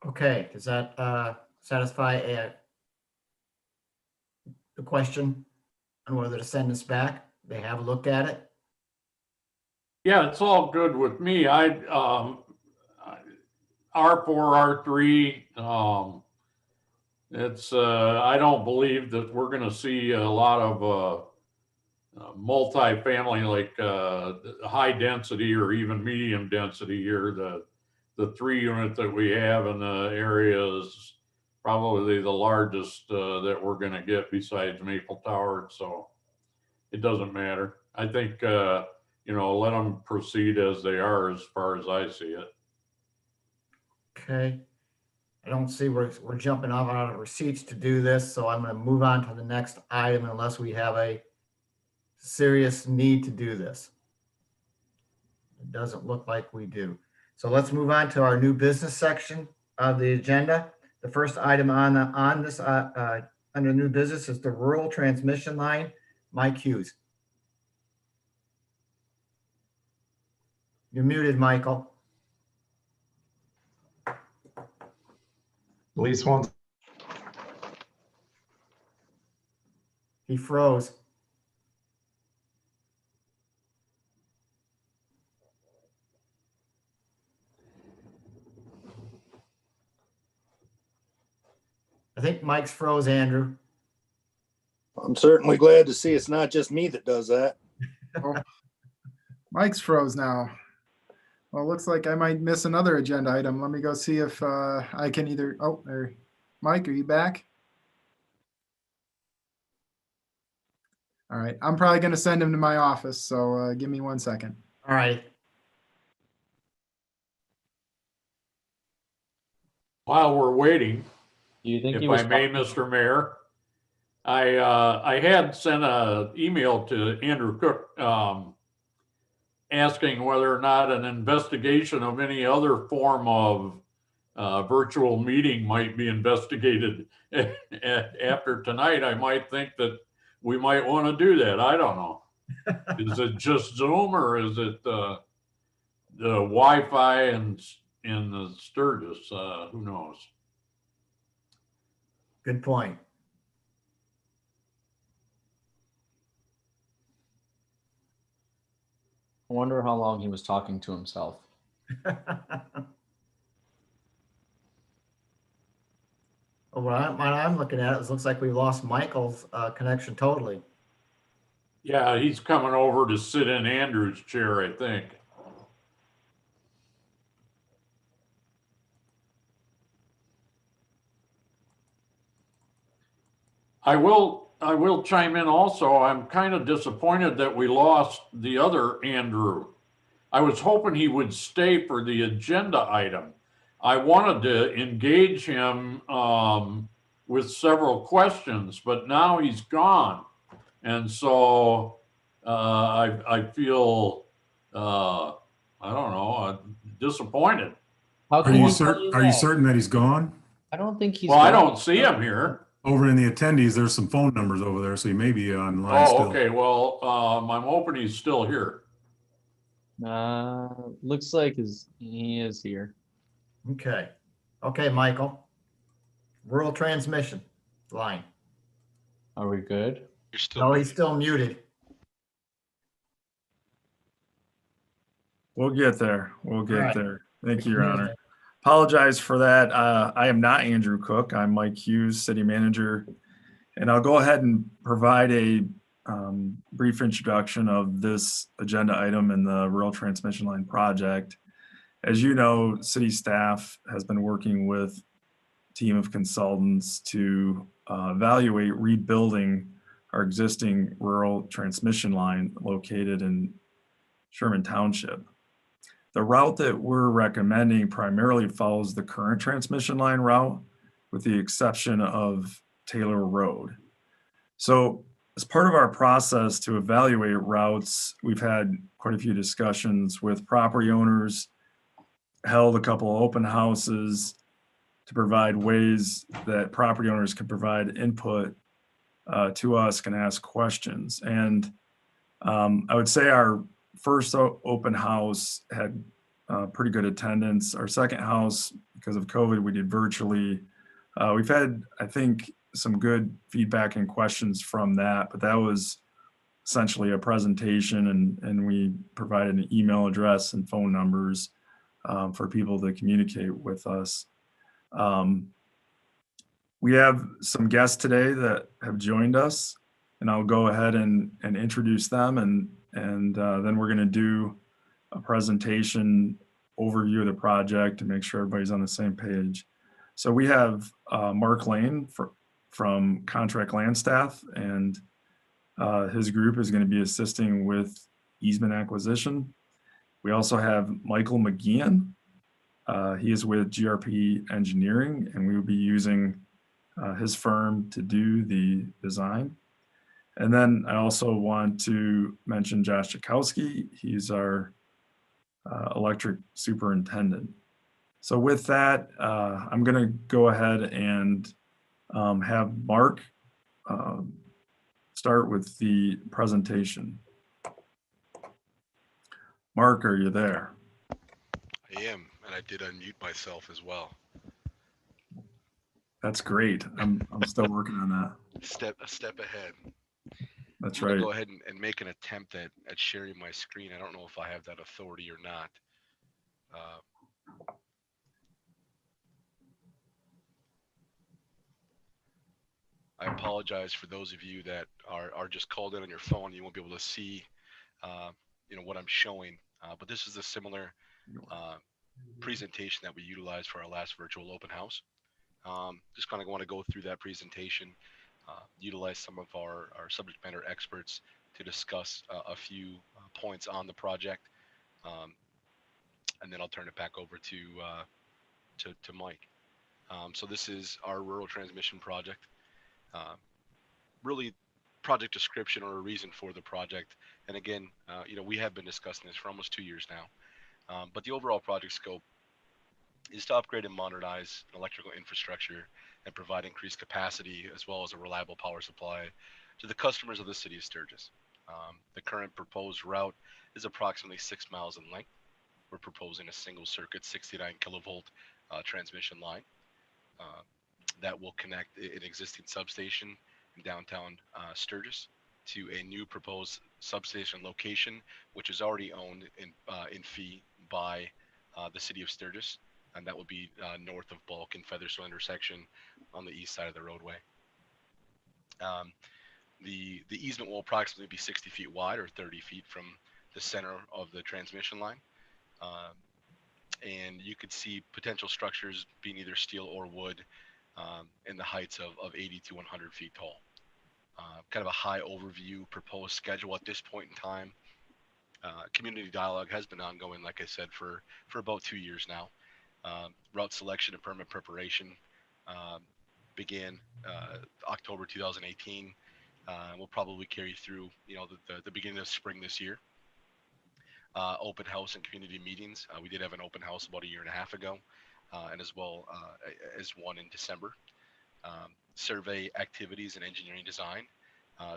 Speaker 6: Okay, does that satisfy the question on whether to send this back? They have looked at it.
Speaker 7: Yeah, it's all good with me. R4, R3, it's, I don't believe that we're going to see a lot of multifamily, like high density or even medium density here. The 3 unit that we have in the area is probably the largest that we're going to get besides Maple Tower. So it doesn't matter. I think, you know, let them proceed as they are as far as I see it.
Speaker 6: Okay. I don't see we're jumping off out of receipts to do this, so I'm going to move on to the next item unless we have a serious need to do this. It doesn't look like we do. So let's move on to our new business section of the agenda. The first item on this under new business is the rural transmission line. Mike Hughes. You're muted, Michael.
Speaker 15: At least once.
Speaker 6: He froze. I think Mike's froze, Andrew.
Speaker 18: I'm certainly glad to see it's not just me that does that.
Speaker 3: Oh, Mike's froze now. Well, it looks like I might miss another agenda item. Let me go see if I can either, oh, there. Mike, are you back? All right, I'm probably going to send him to my office, so give me 1 second.
Speaker 6: All right.
Speaker 7: While we're waiting,
Speaker 2: you think
Speaker 7: if I may, Mr. Mayor, I had sent an email to Andrew Cook asking whether or not an investigation of any other form of virtual meeting might be investigated after tonight. I might think that we might want to do that. I don't know. Is it just Zoom or is it the Wi-Fi in the Sturgis? Who knows?
Speaker 6: Good point.
Speaker 2: I wonder how long he was talking to himself.
Speaker 6: What I'm looking at, it looks like we lost Michael's connection totally.
Speaker 7: Yeah, he's coming over to sit in Andrew's chair, I think. I will chime in also. I'm kind of disappointed that we lost the other Andrew. I was hoping he would stay for the agenda item. I wanted to engage him with several questions, but now he's gone. And so I feel, I don't know, disappointed.
Speaker 13: Are you certain that he's gone?
Speaker 2: I don't think he's
Speaker 7: Well, I
Speaker 2: gone.
Speaker 7: don't see him here.
Speaker 13: Over in the attendees, there's some phone numbers over there, so he may be online
Speaker 7: Oh,
Speaker 13: still.
Speaker 7: okay. Well, I'm hoping he's still here.
Speaker 2: Looks like he is here.
Speaker 6: Okay. Okay, Michael. Rural transmission line.
Speaker 2: Are we good?
Speaker 19: You're still
Speaker 6: No, he's still muted.
Speaker 15: We'll get there. We'll get
Speaker 6: right.
Speaker 15: there. Thank you, Your Honor. Apologize for that. I am not Andrew Cook. I'm Mike Hughes, City Manager. And I'll go ahead and provide a brief introduction of this agenda item in the Rural Transmission Line project. As you know, city staff has been working with a team of consultants to evaluate rebuilding our existing rural transmission line located in Sherman Township. The route that we're recommending primarily follows the current transmission line route, with the exception of Taylor Road. So as part of our process to evaluate routes, we've had quite a few discussions with property owners, held a couple of open houses to provide ways that property owners can provide input to us, can ask questions. And I would say our first open house had pretty good attendance. Our second house, because of COVID, we did virtually. We've had, I think, some good feedback and questions from that, but that was essentially a presentation, and we provided an email address and phone numbers for people to communicate with us. We have some guests today that have joined us, and I'll go ahead and introduce them, and then we're going to do a presentation overview of the project to make sure everybody's on the same page. So we have Mark Lane from Contract Land Staff, and his group is going to be assisting with easement acquisition. We also have Michael McGeehan. He is with GRP Engineering, and we will be using his firm to do the design. And then I also want to mention Josh Chakowski. He's our electric superintendent. So with that, I'm going to go ahead and have Mark start with the presentation. Mark, are you there?
Speaker 19: I am, and I did unmute myself as well.
Speaker 15: That's great. I'm still working on that.
Speaker 19: A step ahead.
Speaker 15: That's
Speaker 19: I'm gonna
Speaker 15: right.
Speaker 19: go ahead and make an attempt at sharing my screen. I don't know if I have that authority or not. I apologize for those of you that are just called in on your phone. You won't be able to see, what I'm showing. But this is a similar presentation that we utilized for our last virtual open house. Just kind of want to go through that presentation, utilize some of our subject matter experts to discuss a few points on the project, and then I'll turn it back over to Mike. So this is our rural transmission project. Really, project description or a reason for the project. And again, we have been discussing this for almost 2 years now. But the overall project scope is to upgrade and modernize electrical infrastructure and provide increased capacity as well as a reliable power supply to the customers of the city of Sturgis. The current proposed route is approximately 6 miles in length. We're proposing a single circuit 69 kilovolt transmission line that will connect an existing substation in downtown Sturgis to a new proposed substation location, which is already owned in fee by the city of Sturgis, and that would be north of Bulk and Featherstone intersection on the east side of the roadway. The easement will approximately be 60 feet wide or 30 feet from the center of the transmission line. And you could see potential structures being either steel or wood in the heights of 80 to 100 feet tall. Kind of a high overview proposed schedule at this point in time. Community dialogue has been ongoing, like I said, for about 2 years now. Route selection and permit preparation began October 2018. We'll probably carry through, the beginning of spring this year. Open house and community meetings. We did have an open house about 1.5 years ago, and as well as one in December. Survey activities and engineering design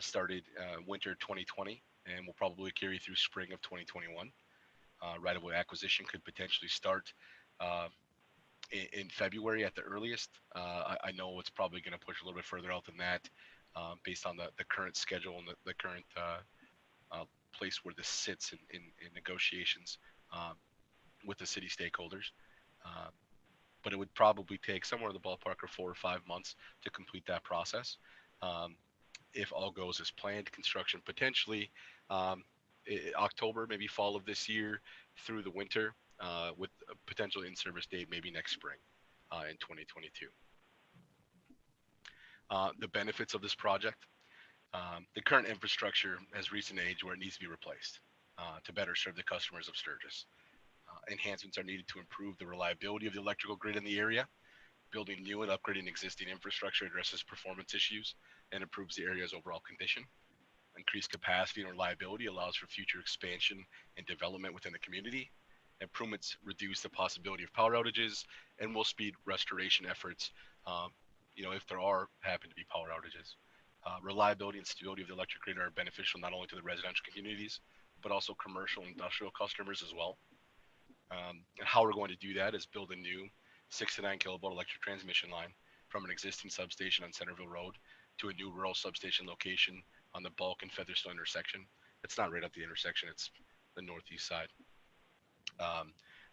Speaker 19: started winter 2020 and will probably carry through spring of 2021. Right-of-way acquisition could potentially start in February at the earliest. I know it's probably going to push a little bit further out than that based on the current schedule and the current place where this sits in negotiations with the city stakeholders. But it would probably take somewhere in the ballpark of 4 or 5 months to complete that process. If all goes as planned, construction potentially October, maybe fall of this year through the winter, with a potential in-service date maybe next spring in 2022. The benefits of this project. The current infrastructure has reached an age where it needs to be replaced to better serve the customers of Sturgis. Enhancements are needed to improve the reliability of the electrical grid in the area. Building new and upgrading existing infrastructure addresses performance issues and improves the area's overall condition. Increased capacity and reliability allows for future expansion and development within the community. Improvements reduce the possibility of power outages and will speed restoration efforts, if there happen to be power outages. Reliability and stability of the electric grid are beneficial not only to the residential communities, but also commercial and industrial customers as well. And how we're going to do that is build a new 69 kilovolt electric transmission line from an existing substation on Centerville Road to a new rural substation location on the Bulk and Featherstone intersection. It's not right at the intersection, it's the northeast side.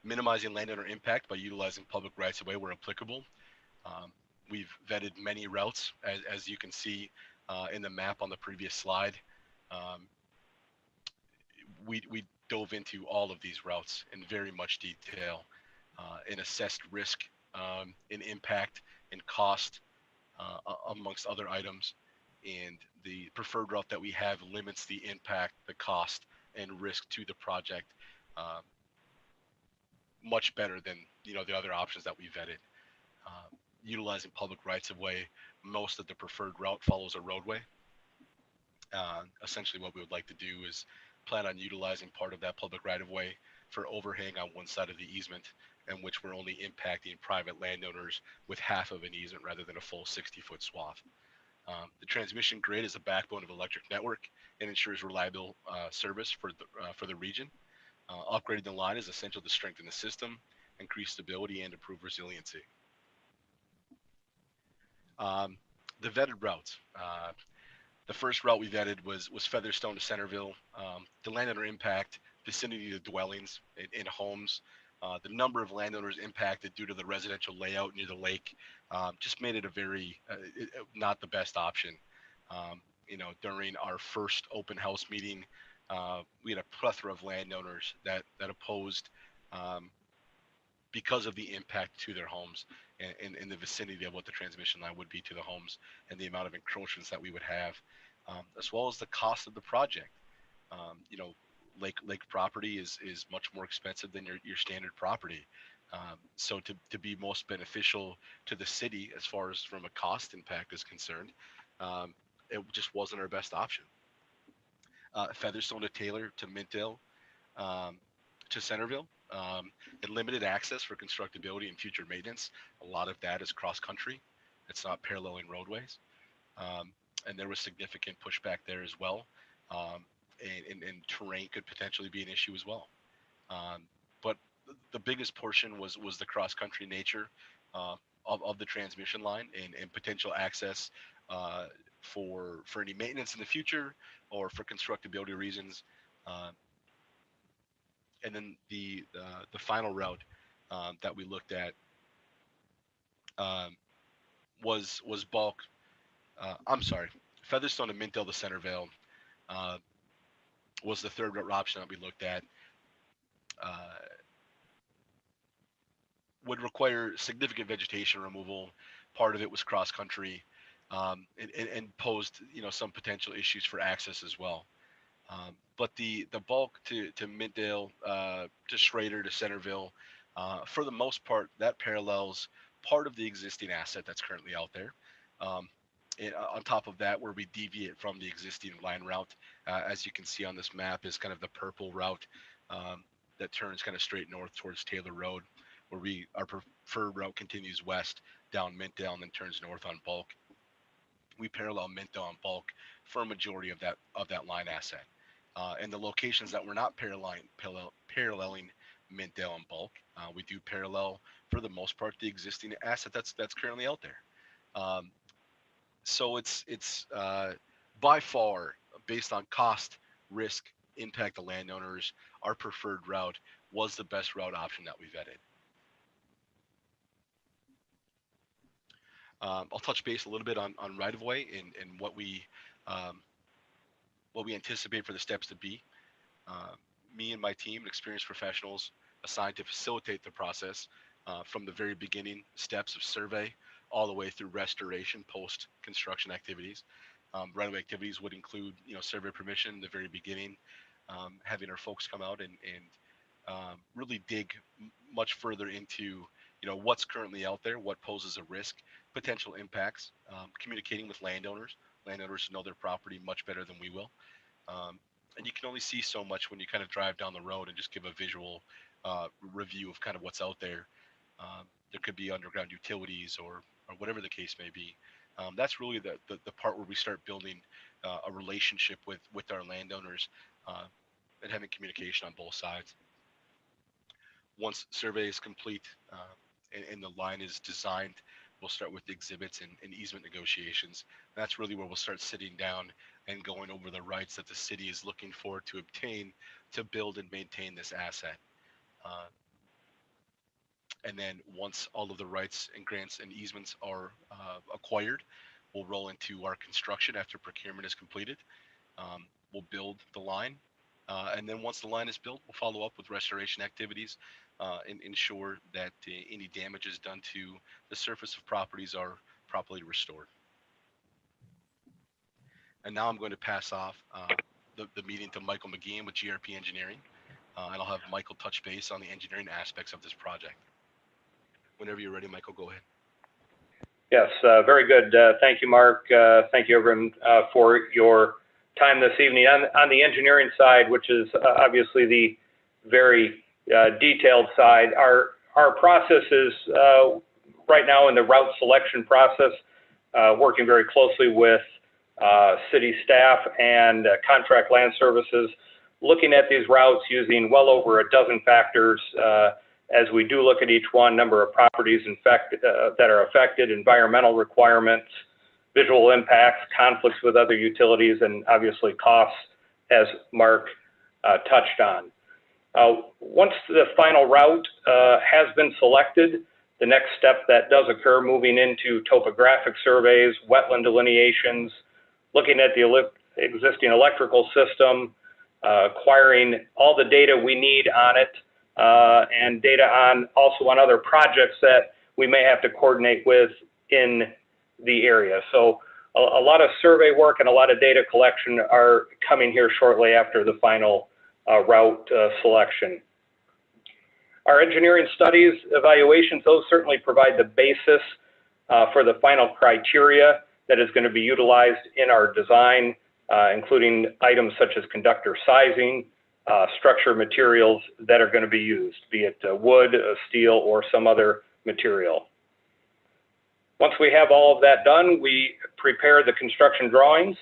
Speaker 19: Minimizing landowner impact by utilizing public rights of way where applicable. We've vetted many routes, as you can see in the map on the previous slide. We dove into all of these routes in very much detail and assessed risk and impact and cost amongst other items. And the preferred route that we have limits the impact, the cost, and risk to the project much better than the other options that we vetted. Utilizing public rights of way, most of the preferred route follows a roadway. Essentially what we would like to do is plan on utilizing part of that public right of way for overhang on one side of the easement, in which we're only impacting private landowners with half of an easement rather than a full 60-foot swath. The transmission grid is a backbone of the electric network and ensures reliable service for the region. Upgrading the line is essential to strengthen the system, increase stability, and improve resiliency. The vetted routes. The first route we vetted was Featherstone to Centerville. The landowner impact, vicinity to dwellings in homes, the number of landowners impacted due to the residential layout near the lake just made it a very not the best option. During our first open house meeting, we had a plethora of landowners that opposed because of the impact to their homes and in the vicinity of what the transmission line would be to the homes and the amount of encroachments that we would have, as well as the cost of the project. Lake property is much more expensive than your standard property. So to be most beneficial to the city as far as from a cost impact is concerned, it just wasn't our best option. Featherstone to Taylor to Mintdale to Centerville. and limited access for constructability and future maintenance. A lot of that is cross country. It's not paralleling roadways. And there was significant pushback there as well. And terrain could potentially be an issue as well. But the biggest portion was the cross country nature of the transmission line and potential access for any maintenance in the future or for constructability reasons. And then the final route that we looked at was bulk. I'm sorry, Featherstone to Mintdale to Centerville was the third route option that we looked at. Would require significant vegetation removal. Part of it was cross country, and posed some potential issues for access as well. But the bulk to Mintdale, to Schrader to Centerville, for the most part, that parallels part of the existing asset that's currently out there. And on top of that, where we deviate from the existing line route, as you can see on this map, is kind of the purple route that turns kind of straight north towards Taylor Road, where our preferred route continues west down Mintdale and then turns north on bulk. We parallel Mintdale on bulk for a majority of that line asset. And the locations that we're not paralleling Mintdale on bulk, we do parallel, for the most part, the existing asset that's currently out there. So it's by far, based on cost, risk, impact to landowners, our preferred route was the best route option that we vetted. I'll touch base a little bit on right-of-way and what we anticipate for the steps to be. Me and my team, experienced professionals assigned to facilitate the process from the very beginning steps of survey all the way through restoration, post-construction activities. Right-of-way activities would include, survey permission in the very beginning, having our folks come out and really dig much further into, what's currently out there, what poses a risk, potential impacts, communicating with landowners. Landowners know their property much better than we will. And you can only see so much when you kind of drive down the road and just give a visual review of kind of what's out there. There could be underground utilities or whatever the case may be. That's really the part where we start building a relationship with our landowners and having communication on both sides. Once survey is complete and the line is designed, we'll start with the exhibits and easement negotiations. That's really where we'll start sitting down and going over the rights that the city is looking for to obtain to build and maintain this asset. And then once all of the rights and grants and easements are acquired, we'll roll into our construction after procurement is completed. We'll build the line. And then once the line is built, we'll follow up with restoration activities and ensure that any damages done to the surface of properties are properly restored. And now I'm going to pass off the meeting to Michael McGeehan with GRP Engineering. And I'll have Michael touch base on the engineering aspects of this project. Whenever you're ready, Michael, go ahead.
Speaker 20: Yes, very good. Thank you, Mark. Thank you, everyone, for your time this evening. On the engineering side, which is obviously the very detailed side, our process is right now in the route selection process, working very closely with city staff and contract land services, looking at these routes using well over a dozen factors as we do look at each one: number of properties that are affected, environmental requirements, visual impacts, conflicts with other utilities, and obviously costs, as Mark touched on. Once the final route has been selected, the next step that does occur, moving into topographic surveys, wetland delineations, looking at the existing electrical system, acquiring all the data we need on it, and data also on other projects that we may have to coordinate with in the area. So a lot of survey work and a lot of data collection are coming here shortly after the final route selection. Our engineering studies, evaluations, those certainly provide the basis for the final criteria that is going to be utilized in our design, including items such as conductor sizing, structure materials that are going to be used, be it wood, steel, or some other material. Once we have all of that done, we prepare the construction drawings.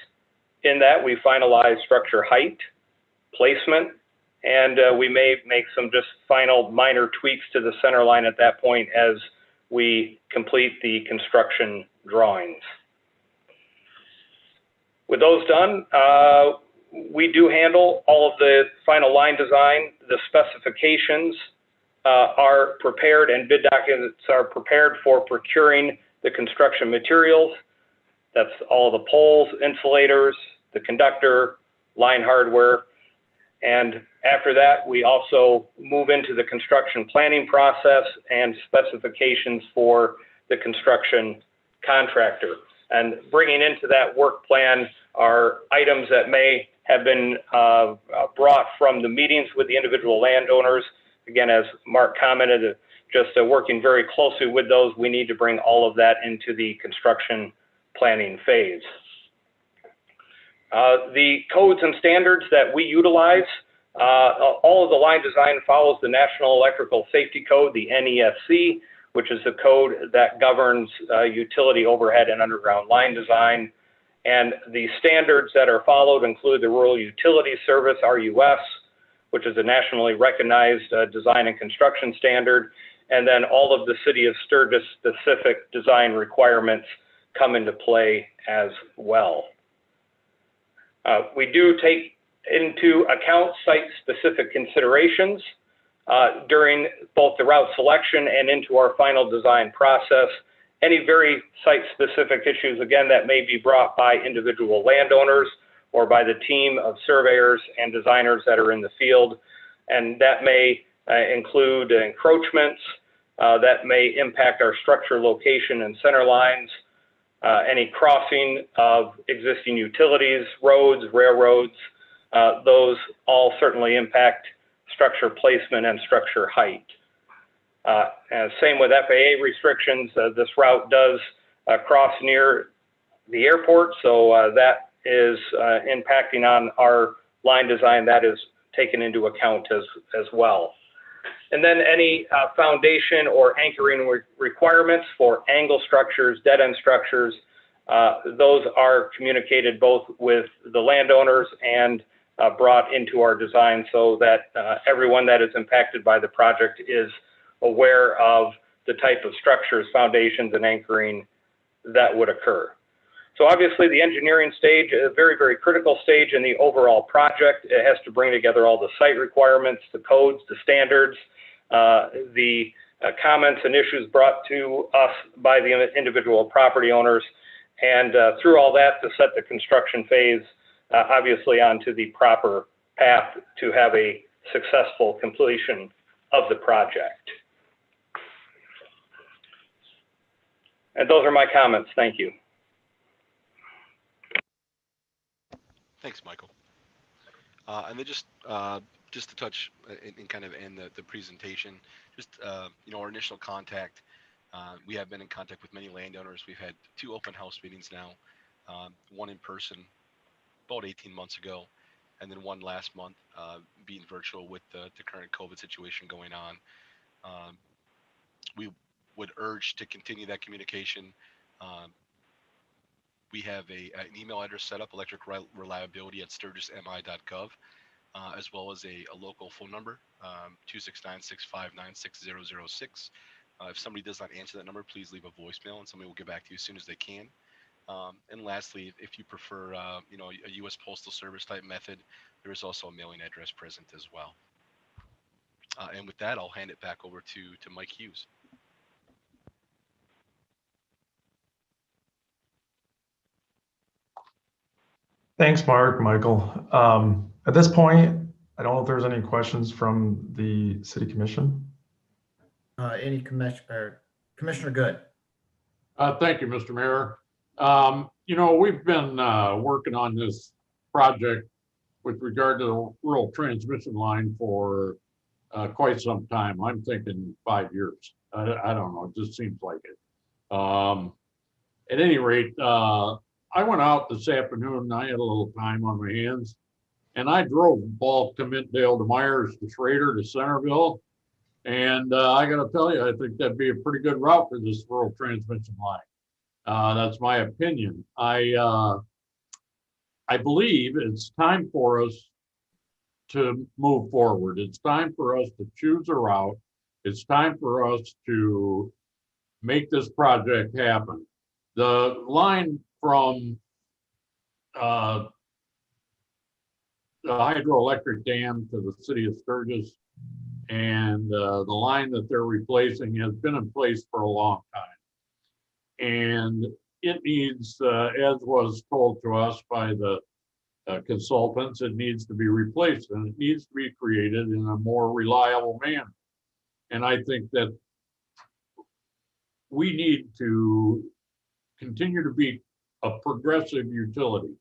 Speaker 20: In that, we finalize structure height, placement, and we may make some just final minor tweaks to the center line at that point as we complete the construction drawings. With those done, we do handle all of the final line design. The specifications are prepared and bid documents are prepared for procuring the construction materials. That's all the poles, insulators, the conductor, line hardware. And after that, we also move into the construction planning process and specifications for the construction contractor. And bringing into that work plan are items that may have been brought from the meetings with the individual landowners. Again, as Mark commented, just working very closely with those, we need to bring all of that into the construction planning phase. The codes and standards that we utilize, all of the line design follows the National Electrical Safety Code, the NESC, which is the code that governs utility overhead and underground line design. And the standards that are followed include the Rural Utilities Service, RUS, which is a nationally recognized design and construction standard. And then all of the City of Sturgis specific design requirements come into play as well. We do take into account site-specific considerations during both the route selection and into our final design process. Any very site-specific issues, again, that may be brought by individual landowners or by the team of surveyors and designers that are in the field. And that may include encroachments, that may impact our structure location and center lines, any crossing of existing utilities, roads, railroads, those all certainly impact structure placement and structure height. And same with FAA restrictions. This route does cross near the airport, so that is impacting on our line design. That is taken into account as well. And then any foundation or anchoring requirements for angle structures, dead end structures, those are communicated both with the landowners and brought into our design so that everyone that is impacted by the project is aware of the type of structures, foundations, and anchoring that would occur. So obviously the engineering stage is a very, very critical stage in the overall project. It has to bring together all the site requirements, the codes, the standards, the comments and issues brought to us by the individual property owners, and through all that to set the construction phase obviously onto the proper path to have a successful completion of the project. And those are my comments. Thank you.
Speaker 19: Thanks, Michael. And then just to touch and kind of end the presentation, just our initial contact. We have been in contact with many landowners. We've had 2 open house meetings now, one in person about 18 months ago, and then one last month being virtual with the current COVID situation going on. We would urge to continue that communication. We have an email address set up, electricreliability@sturgismi.gov, as well as a local phone number, 269-659-6006. If somebody does not answer that number, please leave a voicemail and somebody will get back to you as soon as they can. And lastly, if you prefer, a U.S. Postal Service type method, there is also a mailing address present as well. And with that, I'll hand it back over to Mike Hughes.
Speaker 15: Thanks, Mark, Michael. At this point, I don't know if there's any questions from the City Commission.
Speaker 6: Any commissioner, Commissioner Good.
Speaker 7: Thank you, Mr. Mayor. We've been working on this project with regard to the rural transmission line for quite some time. I'm thinking 5 years. I don't know. It just seems like it. At any rate, I went out this afternoon and I had a little time on my hands And I drove bulk to Middale, to Myers, to Schrader, to Centerville. And I got to tell you, I think that'd be a pretty good route for this rural transmission line. That's my opinion. I believe it's time for us to move forward. It's time for us to choose a route. It's time for us to make this project happen. The line from the hydroelectric dam to the city of Sturgis and the line that they're replacing has been in place for a long time. And it needs, as was told to us by the consultants, it needs to be replaced and it needs to be created in a more reliable manner. And I think that we need to continue to be a progressive utility.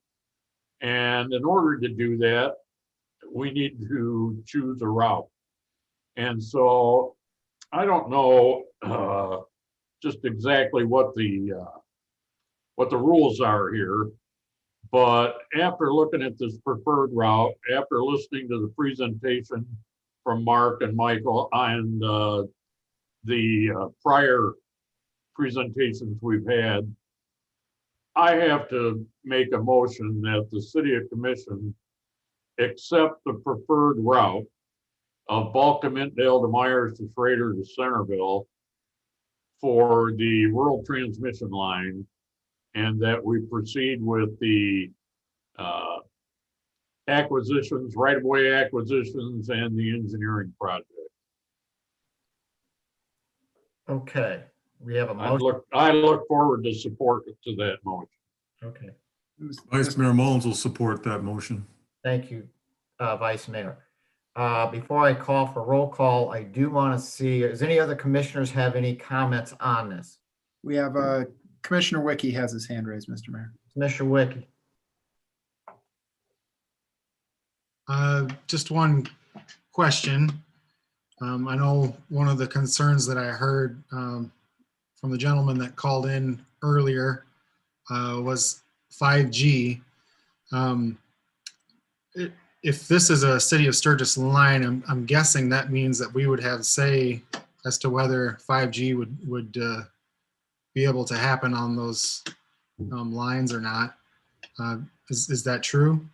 Speaker 7: And in order to do that, we need to choose a route. And so I don't know just exactly what the rules are here, but after looking at this preferred route, after listening to the presentation from Mark and Michael and the prior presentations we've had, I have to make a motion that the City of Commission accept the preferred route of bulk to Middale to Myers to Schrader to Centerville for the rural transmission line, and that we proceed with the acquisitions, right-of-way acquisitions, and the engineering project.
Speaker 6: Okay, we have a motion.
Speaker 7: I look forward to support to that motion.
Speaker 6: Okay,
Speaker 13: Vice Mayor Mullins will support that motion.
Speaker 6: thank you, Vice Mayor. Before I call for roll call, I do want to see, does any other commissioners have any comments on this?
Speaker 3: We have Commissioner Wiki has his hand raised, Mr. Mayor.
Speaker 6: Commissioner Wiki.
Speaker 21: Just one question. I know one of the concerns that I heard from the gentleman that called in earlier was 5G. If this is a City of Sturgis line, I'm guessing that means that we would have say as to whether 5G would be able to happen on those lines or not. Is that true?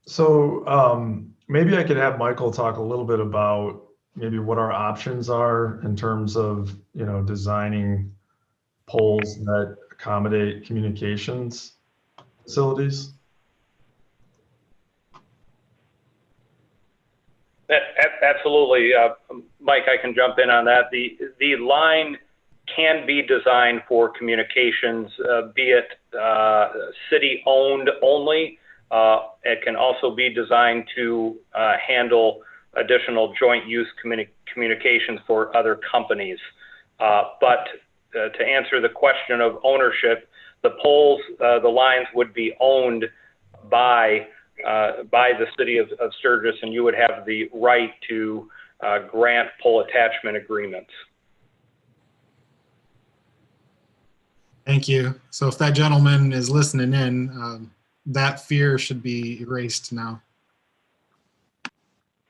Speaker 15: So maybe I could have Michael talk a little bit about maybe what our options are in terms of, designing poles that accommodate communications facilities.
Speaker 20: Absolutely. Mike, I can jump in on that. The line can be designed for communications, be it city-owned only. It can also be designed to handle additional joint use communications for other companies. But to answer the question of ownership, the poles, the lines would be owned by the city of Sturgis, and you would have the right to grant pole attachment agreements.
Speaker 21: Thank you. So if that gentleman is listening in, that fear should be erased now.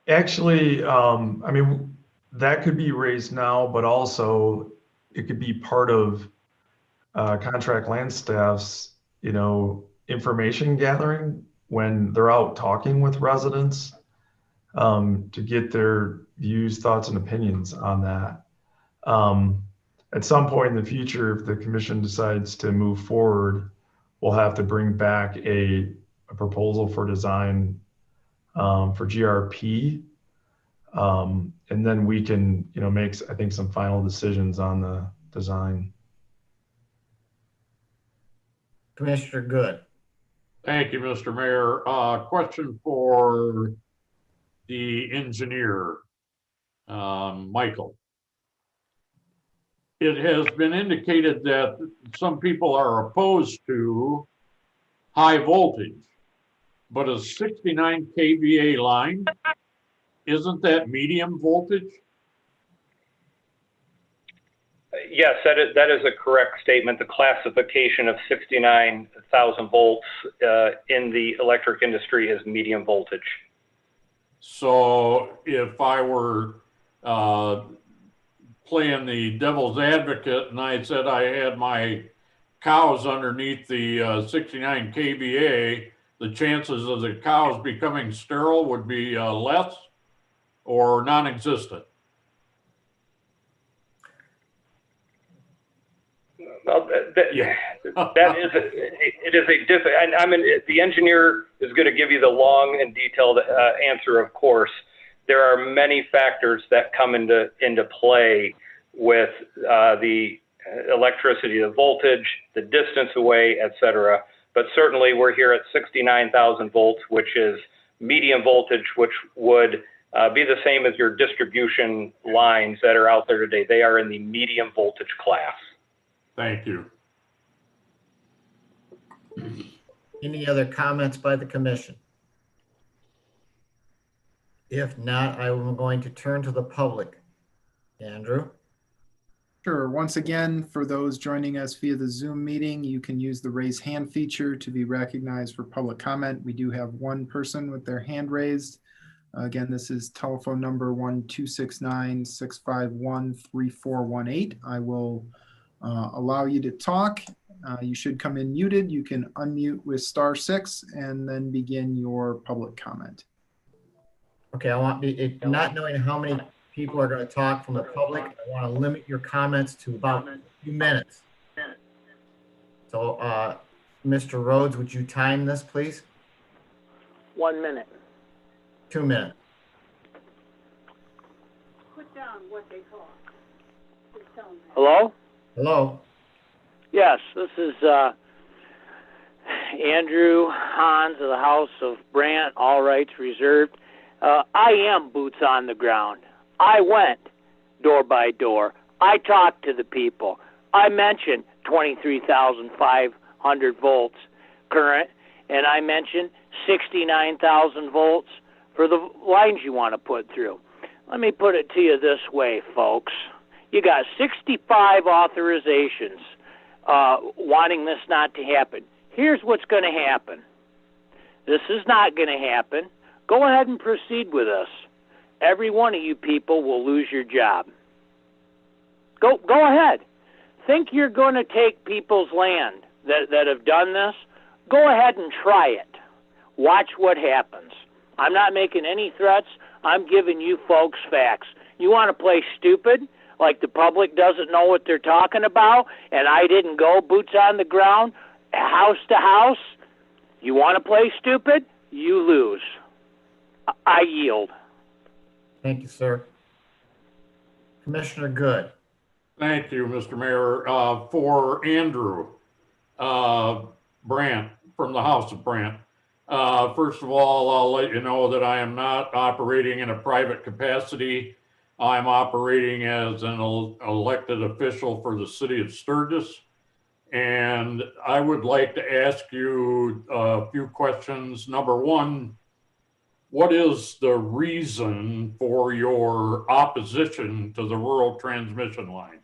Speaker 15: Actually, I mean, that could be raised now, but also it could be part of contract land staff's, information gathering when they're out talking with residents to get their views, thoughts, and opinions on that. At some point in the future, if the commission decides to move forward, we'll have to bring back a proposal for design for GRP. And then we can, make, I think, some final decisions on the design.
Speaker 6: Commissioner Good.
Speaker 7: Thank you, Mr. Mayor. Question for the engineer, Michael. It has been indicated that some people are opposed to high voltage, but a 69 kVA line, isn't that medium voltage?
Speaker 20: Yes, that is a correct statement. The classification of 69,000 volts in the electric industry is medium voltage.
Speaker 7: So if I were playing the devil's advocate and I said I had my cows underneath the 69 kVA, the chances of the cows becoming sterile would be less or non-existent.
Speaker 20: Well, that is, it is a different, I mean, the engineer is going to give you the long and detailed answer, of course. There are many factors that come into play with the electricity, the voltage, the distance away, et cetera. But certainly we're here at 69,000 volts, which is medium voltage, which would be the same as your distribution lines that are out there today. They are in the medium voltage class.
Speaker 7: Thank you.
Speaker 6: Any other comments by the commission? If not, I am going to turn to the public. Andrew?
Speaker 3: Sure. Once again, for those joining us via the Zoom meeting, you can use the raise hand feature to be recognized for public comment. We do have one person with their hand raised. Again, this is telephone number 1-269-651-3418. I will allow you to talk. You should come in muted. You can unmute with *6 and then begin your public comment.
Speaker 6: Okay, I want not knowing how many people are going to talk from the public, I want to limit your comments to about 2 minutes. So, Mr. Rhodes, would you time this, please?
Speaker 14: 1 minute.
Speaker 6: 2 minutes.
Speaker 4: Put down what they call.
Speaker 14: Hello?
Speaker 6: Hello?
Speaker 14: Yes, this is Andrew Hans of the House of Brandt, all rights reserved. I am boots on the ground. I went door by door. I talked to the people. I mentioned 23,500 volts current, and I mentioned 69,000 volts for the lines you want to put through. Let me put it to you this way, folks. You got 65 authorizations wanting this not to happen. Here's what's going to happen. This is not going to happen. Go ahead and proceed with us. Every one of you people will lose your job. Go ahead. Think you're going to take people's land that have done this? Go ahead and try it. Watch what happens. I'm not making any threats. I'm giving you folks facts. You want to play stupid, like the public doesn't know what they're talking about, and I didn't go boots on the ground, house to house? You want to play stupid? You lose. I yield.
Speaker 6: Thank you, sir. Commissioner Good.
Speaker 7: Thank you, Mr. Mayor. For Andrew Brandt from the House of Brandt. First of all, I'll let you know that I am not operating in a private capacity. I'm operating as an elected official for the city of Sturgis. And I would like to ask you a few questions. Number one, what is the reason for your opposition to the rural transmission line?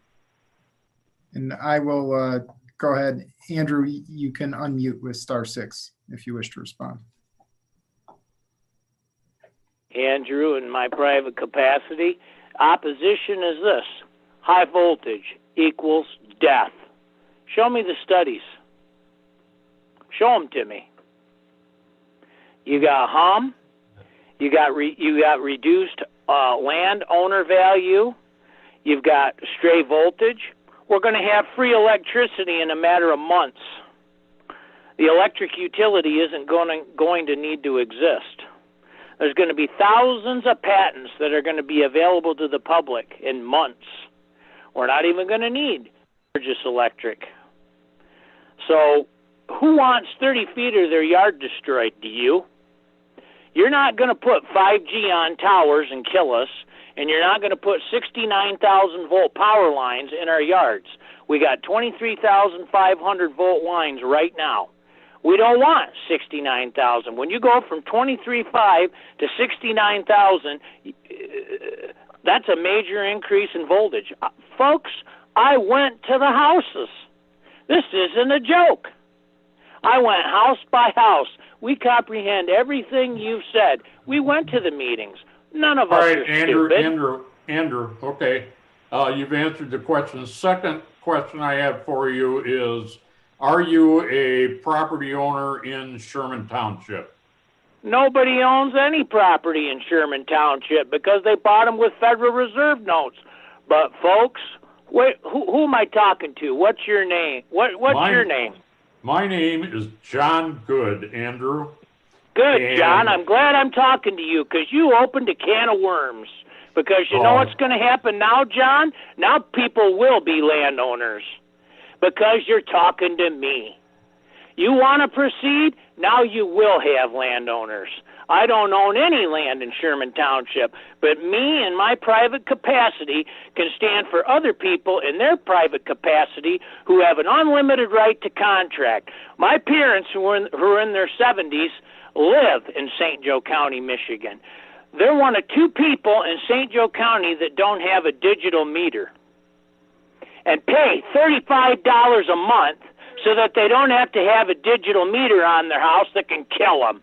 Speaker 3: And I will go ahead. Andrew, you can unmute with *6 if you wish to respond.
Speaker 14: Andrew, in my private capacity, opposition is this: high voltage equals death. Show me the studies. Show them to me. You got hum. You got reduced landowner value. You've got stray voltage. We're going to have free electricity in a matter of months. The electric utility isn't going to need to exist. There's going to be thousands of patents that are going to be available to the public in months. We're not even going to need Sturgis Electric. So who wants 30 feet of their yard destroyed? Do you? You're not going to put 5G on towers and kill us, and you're not going to put 69,000 volt power lines in our yards. We got 23,500 volt lines right now. We don't want 69,000. When you go from 23.5 to 69,000, that's a major increase in voltage. Folks, I went to the houses. This isn't a joke. I went house by house. We comprehend everything you've said. We went to the meetings. None of
Speaker 7: All
Speaker 14: us
Speaker 7: right,
Speaker 14: are
Speaker 7: Andrew,
Speaker 14: stupid.
Speaker 7: Andrew, okay. You've answered the question. Second question I have for you is, are you a property owner in Sherman Township?
Speaker 14: Nobody owns any property in Sherman Township because they bought them with Federal Reserve notes. But folks, wait, who am I talking to? What's your name? What's your name?
Speaker 7: My name is John Good, Andrew.
Speaker 14: Good, John. I'm glad I'm talking to you because you opened a can of worms. Because you know what's going to happen now, John? Now people will be landowners because you're talking to me. You want to proceed? Now you will have landowners. I don't own any land in Sherman Township, but me in my private capacity can stand for other people in their private capacity who have an unlimited right to contract. My parents, who are in their 70s, live in St. Joe County, Michigan. They're one of two people in St. Joe County that don't have a digital meter and pay $35 a month so that they don't have to have a digital meter on their house that can kill them.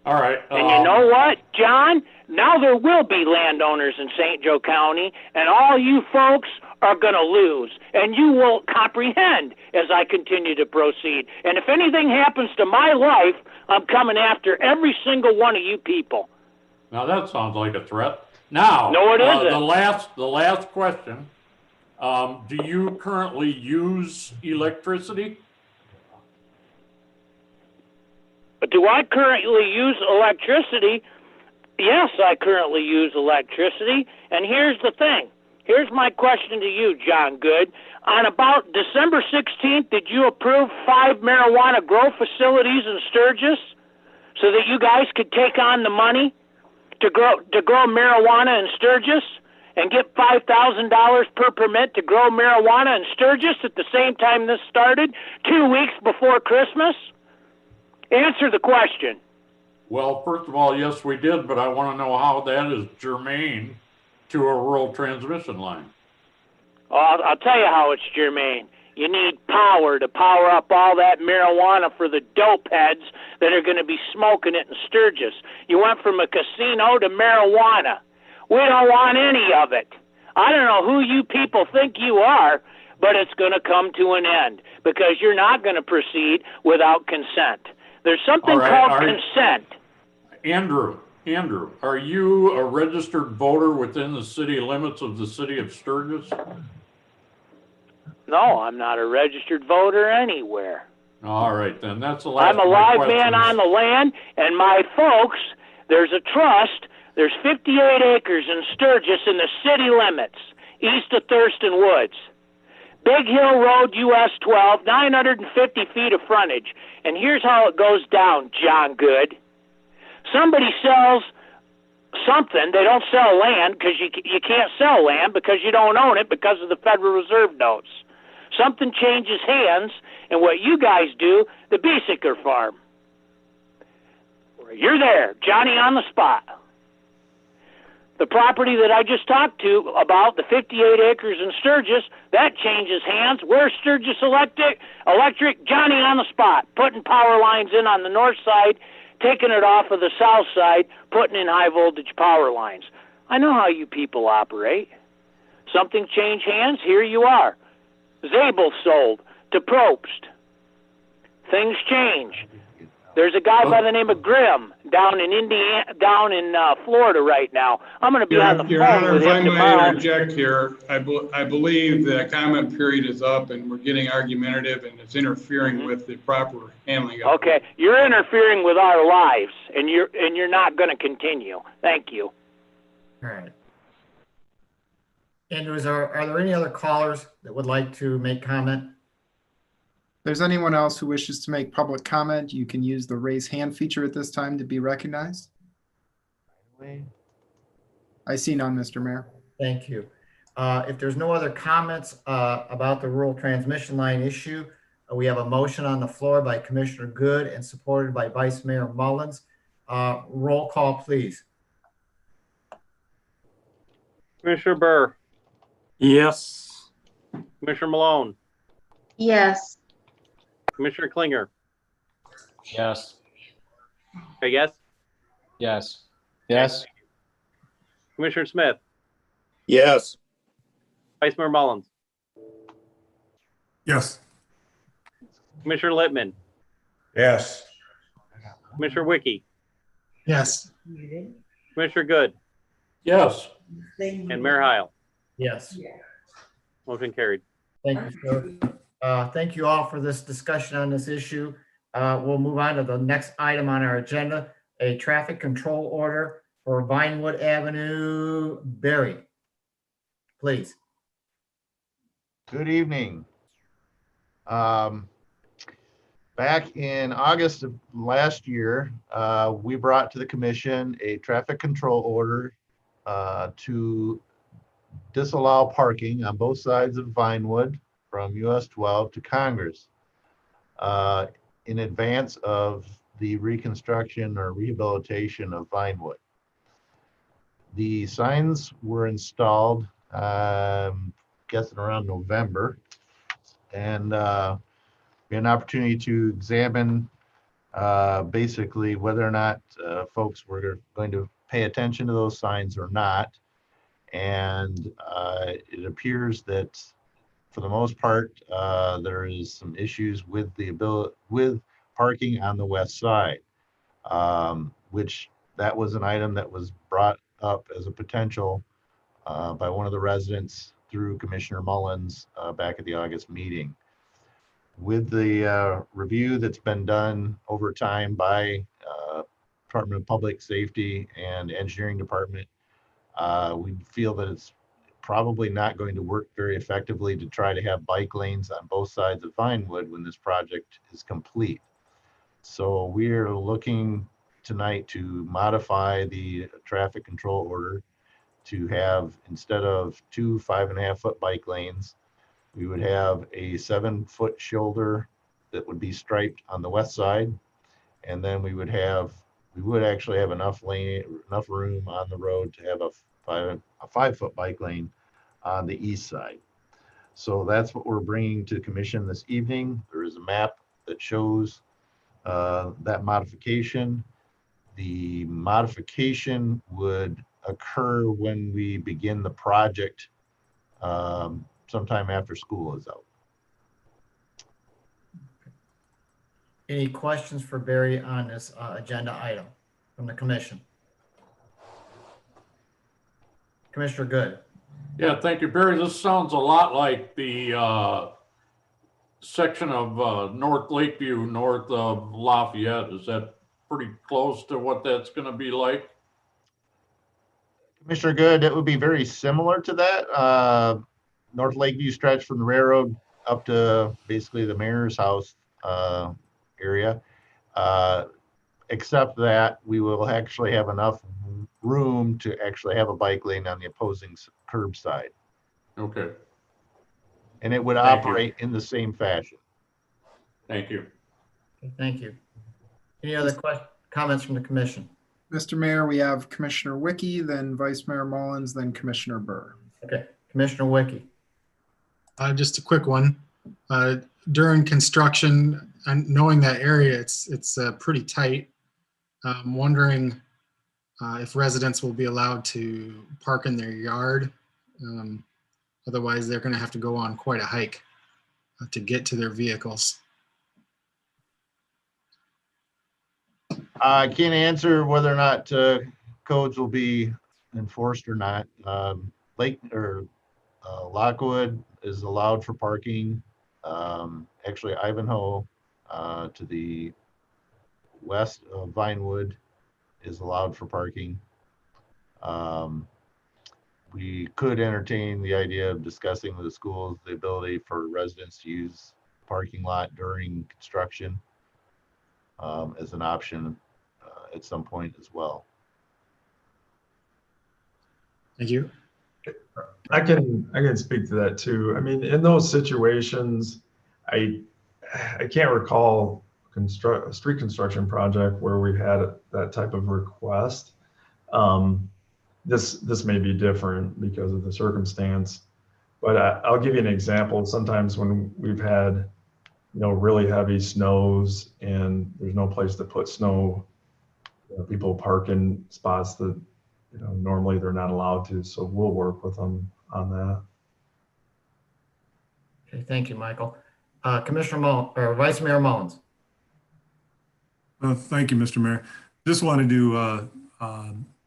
Speaker 7: All right.
Speaker 14: And you know what, John? Now there will be landowners in St. Joe County, and all you folks are going to lose. And you will comprehend as I continue to proceed. And if anything happens to my life, I'm coming after every single one of you people.
Speaker 7: Now that sounds like a threat. Now,
Speaker 14: no, it isn't.
Speaker 7: The last question. Do you currently use electricity?
Speaker 14: Do I currently use electricity? Yes, I currently use electricity. And here's the thing. Here's my question to you, John Good. On about December 16th, did you approve 5 marijuana grow facilities in Sturgis so that you guys could take on the money to grow marijuana in Sturgis and get $5,000 per permit to grow marijuana in Sturgis at the same time this started, 2 weeks before Christmas? Answer the question.
Speaker 7: Well, first of all, yes, we did, but I want to know how that is germane to a rural transmission line.
Speaker 14: Oh, I'll tell you how it's germane. You need power to power up all that marijuana for the dope heads that are going to be smoking it in Sturgis. You went from a casino to marijuana. We don't want any of it. I don't know who you people think you are, but it's going to come to an end because you're not going to proceed without consent. There's something called consent.
Speaker 7: Andrew, are you a registered voter within the city limits of the city of Sturgis?
Speaker 14: No, I'm not a registered voter anywhere.
Speaker 7: All right, then. That's the last
Speaker 14: I'm a live man on the land, and my folks, there's a trust. There's 58 acres in Sturgis in the city limits, east of Thurston Woods. Big Hill Road, US 12, 950 feet of frontage. And here's how it goes down, John Good. Somebody sells something. They don't sell land because you can't sell land because you don't own it because of the Federal Reserve notes. Something changes hands, and what you guys do, the Beesicker farm. You're there, Johnny on the spot. The property that I just talked to about, the 58 acres in Sturgis, that changes hands. Where's Sturgis Electric? Johnny on the spot, putting power lines in on the north side, taking it off of the south side, putting in high voltage power lines. I know how you people operate. Something changed hands, here you are. Zabel sold to Probst. Things change. There's a guy by the name of Grimm down in Florida right now. I'm going to be on the
Speaker 17: Your
Speaker 14: phone
Speaker 17: Honor,
Speaker 14: with
Speaker 17: if I
Speaker 14: him
Speaker 17: may
Speaker 14: tomorrow.
Speaker 17: interject here, I believe the comment period is up and we're getting argumentative and it's interfering with the proper handling of it.
Speaker 14: Okay, you're interfering with our lives, and you're not going to continue. Thank you.
Speaker 6: All right. Andrew, are there any other callers that would like to make comment?
Speaker 3: If there's anyone else who wishes to make public comment, you can use the raise hand feature at this time to be recognized. I see none, Mr. Mayor.
Speaker 6: Thank you. If there's no other comments about the rural transmission line issue, we have a motion on the floor by Commissioner Good and supported by Vice Mayor Mullins. Roll call, please.
Speaker 9: Commissioner Burr,
Speaker 12: Yes.
Speaker 9: Commissioner Malone,
Speaker 5: Yes.
Speaker 9: Commissioner Klinger,
Speaker 2: Yes.
Speaker 9: I guess,
Speaker 2: Yes. Yes.
Speaker 9: Commissioner Smith,
Speaker 18: Yes.
Speaker 9: Vice Mayor Mullins,
Speaker 13: Yes.
Speaker 9: Commissioner Littman,
Speaker 10: Yes.
Speaker 9: Commissioner Wiki,
Speaker 21: Yes.
Speaker 9: Commissioner Good,
Speaker 7: Yes.
Speaker 9: and Mayor Heil.
Speaker 6: Yes.
Speaker 9: Motion carried.
Speaker 6: Thank you, sir. Thank you all for this discussion on this issue. We'll move on to the next item on our agenda, a traffic control order for Vinewood Avenue, Berry. Please.
Speaker 8: Good evening. Back in August of last year, we brought to the commission a traffic control order to disallow parking on both sides of Vinewood from US 12 to Congress in advance of the reconstruction or rehabilitation of Vinewood. The signs were installed, guessing around November, and we had an opportunity to examine basically whether or not folks were going to pay attention to those signs or not. And it appears that for the most part, there is some issues with with parking on the west side, which that was an item that was brought up as a potential by one of the residents through Commissioner Mullins back at the August meeting. With the review that's been done over time by Department of Public Safety and Engineering Department, we feel that it's probably not going to work very effectively to try to have bike lanes on both sides of Vinewood when this project is complete. So we're looking tonight to modify the traffic control order to have, instead of 2 5.5-foot bike lanes, we would have a 7-foot shoulder that would be striped on the west side. And then we would actually have enough room on the road to have a 5-foot bike lane on the east side. So that's what we're bringing to the commission this evening. There is a map that shows that modification. The modification would occur when we begin the project sometime after school is out.
Speaker 6: Any questions for Barry on this agenda item from the commission? Commissioner Good.
Speaker 7: Yeah, thank you, Barry. This sounds a lot like the section of North Lakeview, north of Lafayette. Is that pretty close to what that's going to be like?
Speaker 8: Commissioner Good, it would be very similar to that. North Lakeview stretch from the railroad up to basically the mayor's house area, except that we will actually have enough room to actually have a bike lane on the opposing curb side.
Speaker 7: Okay.
Speaker 8: And it would
Speaker 7: Thank
Speaker 8: operate in the same fashion.
Speaker 7: Thank you.
Speaker 6: Thank you. Any other comments from the commission?
Speaker 3: Mr. Mayor, we have Commissioner Wiki, then Vice Mayor Mullins, then Commissioner Burr.
Speaker 6: Okay, Commissioner Wiki.
Speaker 21: Just a quick one. During construction, and knowing that area, it's pretty tight. I'm wondering if residents will be allowed to park in their yard. Otherwise, they're going to have to go on quite a hike to get to their vehicles.
Speaker 8: I can't answer whether or not codes will be enforced or not. Lockwood is allowed for parking. Actually, Ivanhoe to the west of Vinewood is allowed for parking. We could entertain the idea of discussing with the schools the ability for residents to use parking lot during construction as an option at some point as well.
Speaker 21: Thank you.
Speaker 15: I can speak to that too. I mean, in those situations, I can't recall a street construction project where we had that type of request. This may be different because of the circumstance, But I'll give you an example. Sometimes when we've had, really heavy snows and there's no place to put snow, people park in spots that, normally they're not allowed to. So we'll work with them on that.
Speaker 6: Okay, thank you, Michael. Commissioner or Vice Mayor Mullins.
Speaker 13: Thank you, Mr. Mayor. Just wanted to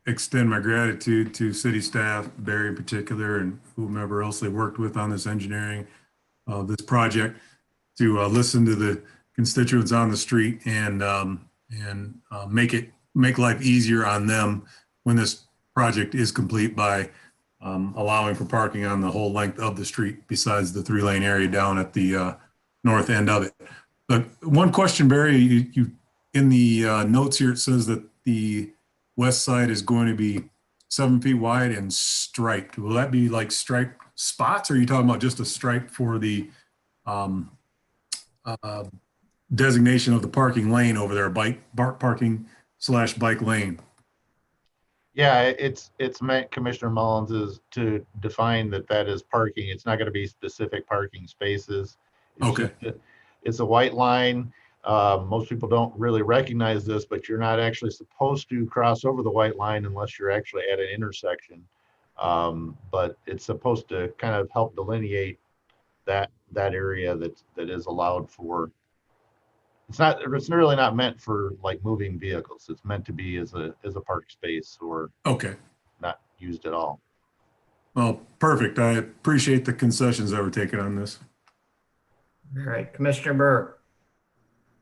Speaker 13: extend my gratitude to city staff, Barry in particular, and whomever else they worked with on this engineering of this project, to listen to the constituents on the street and make life easier on them when this project is complete by allowing for parking on the whole length of the street besides the 3-lane area down at the north end of it. But one question, Barry, you in the notes here, it says that the west side is going to be 7 feet wide and striped. Will that be like striped spots, or are you talking about just a stripe for the designation of the parking lane over there, parking / bike lane?
Speaker 8: Yeah, it's meant, Commissioner Mullins, is to define that is parking. It's not going to be specific parking spaces.
Speaker 13: Okay.
Speaker 8: It's a white line. Most people don't really recognize this, but you're not actually supposed to cross over the white line unless you're actually at an intersection. But it's supposed to kind of help delineate that area that is allowed for. It's really not meant for like moving vehicles. It's meant to be as a park space, or
Speaker 13: okay,
Speaker 8: not used at all.
Speaker 13: Well, perfect. I appreciate the concessions that were taken on this.
Speaker 6: All right, Commissioner Burr.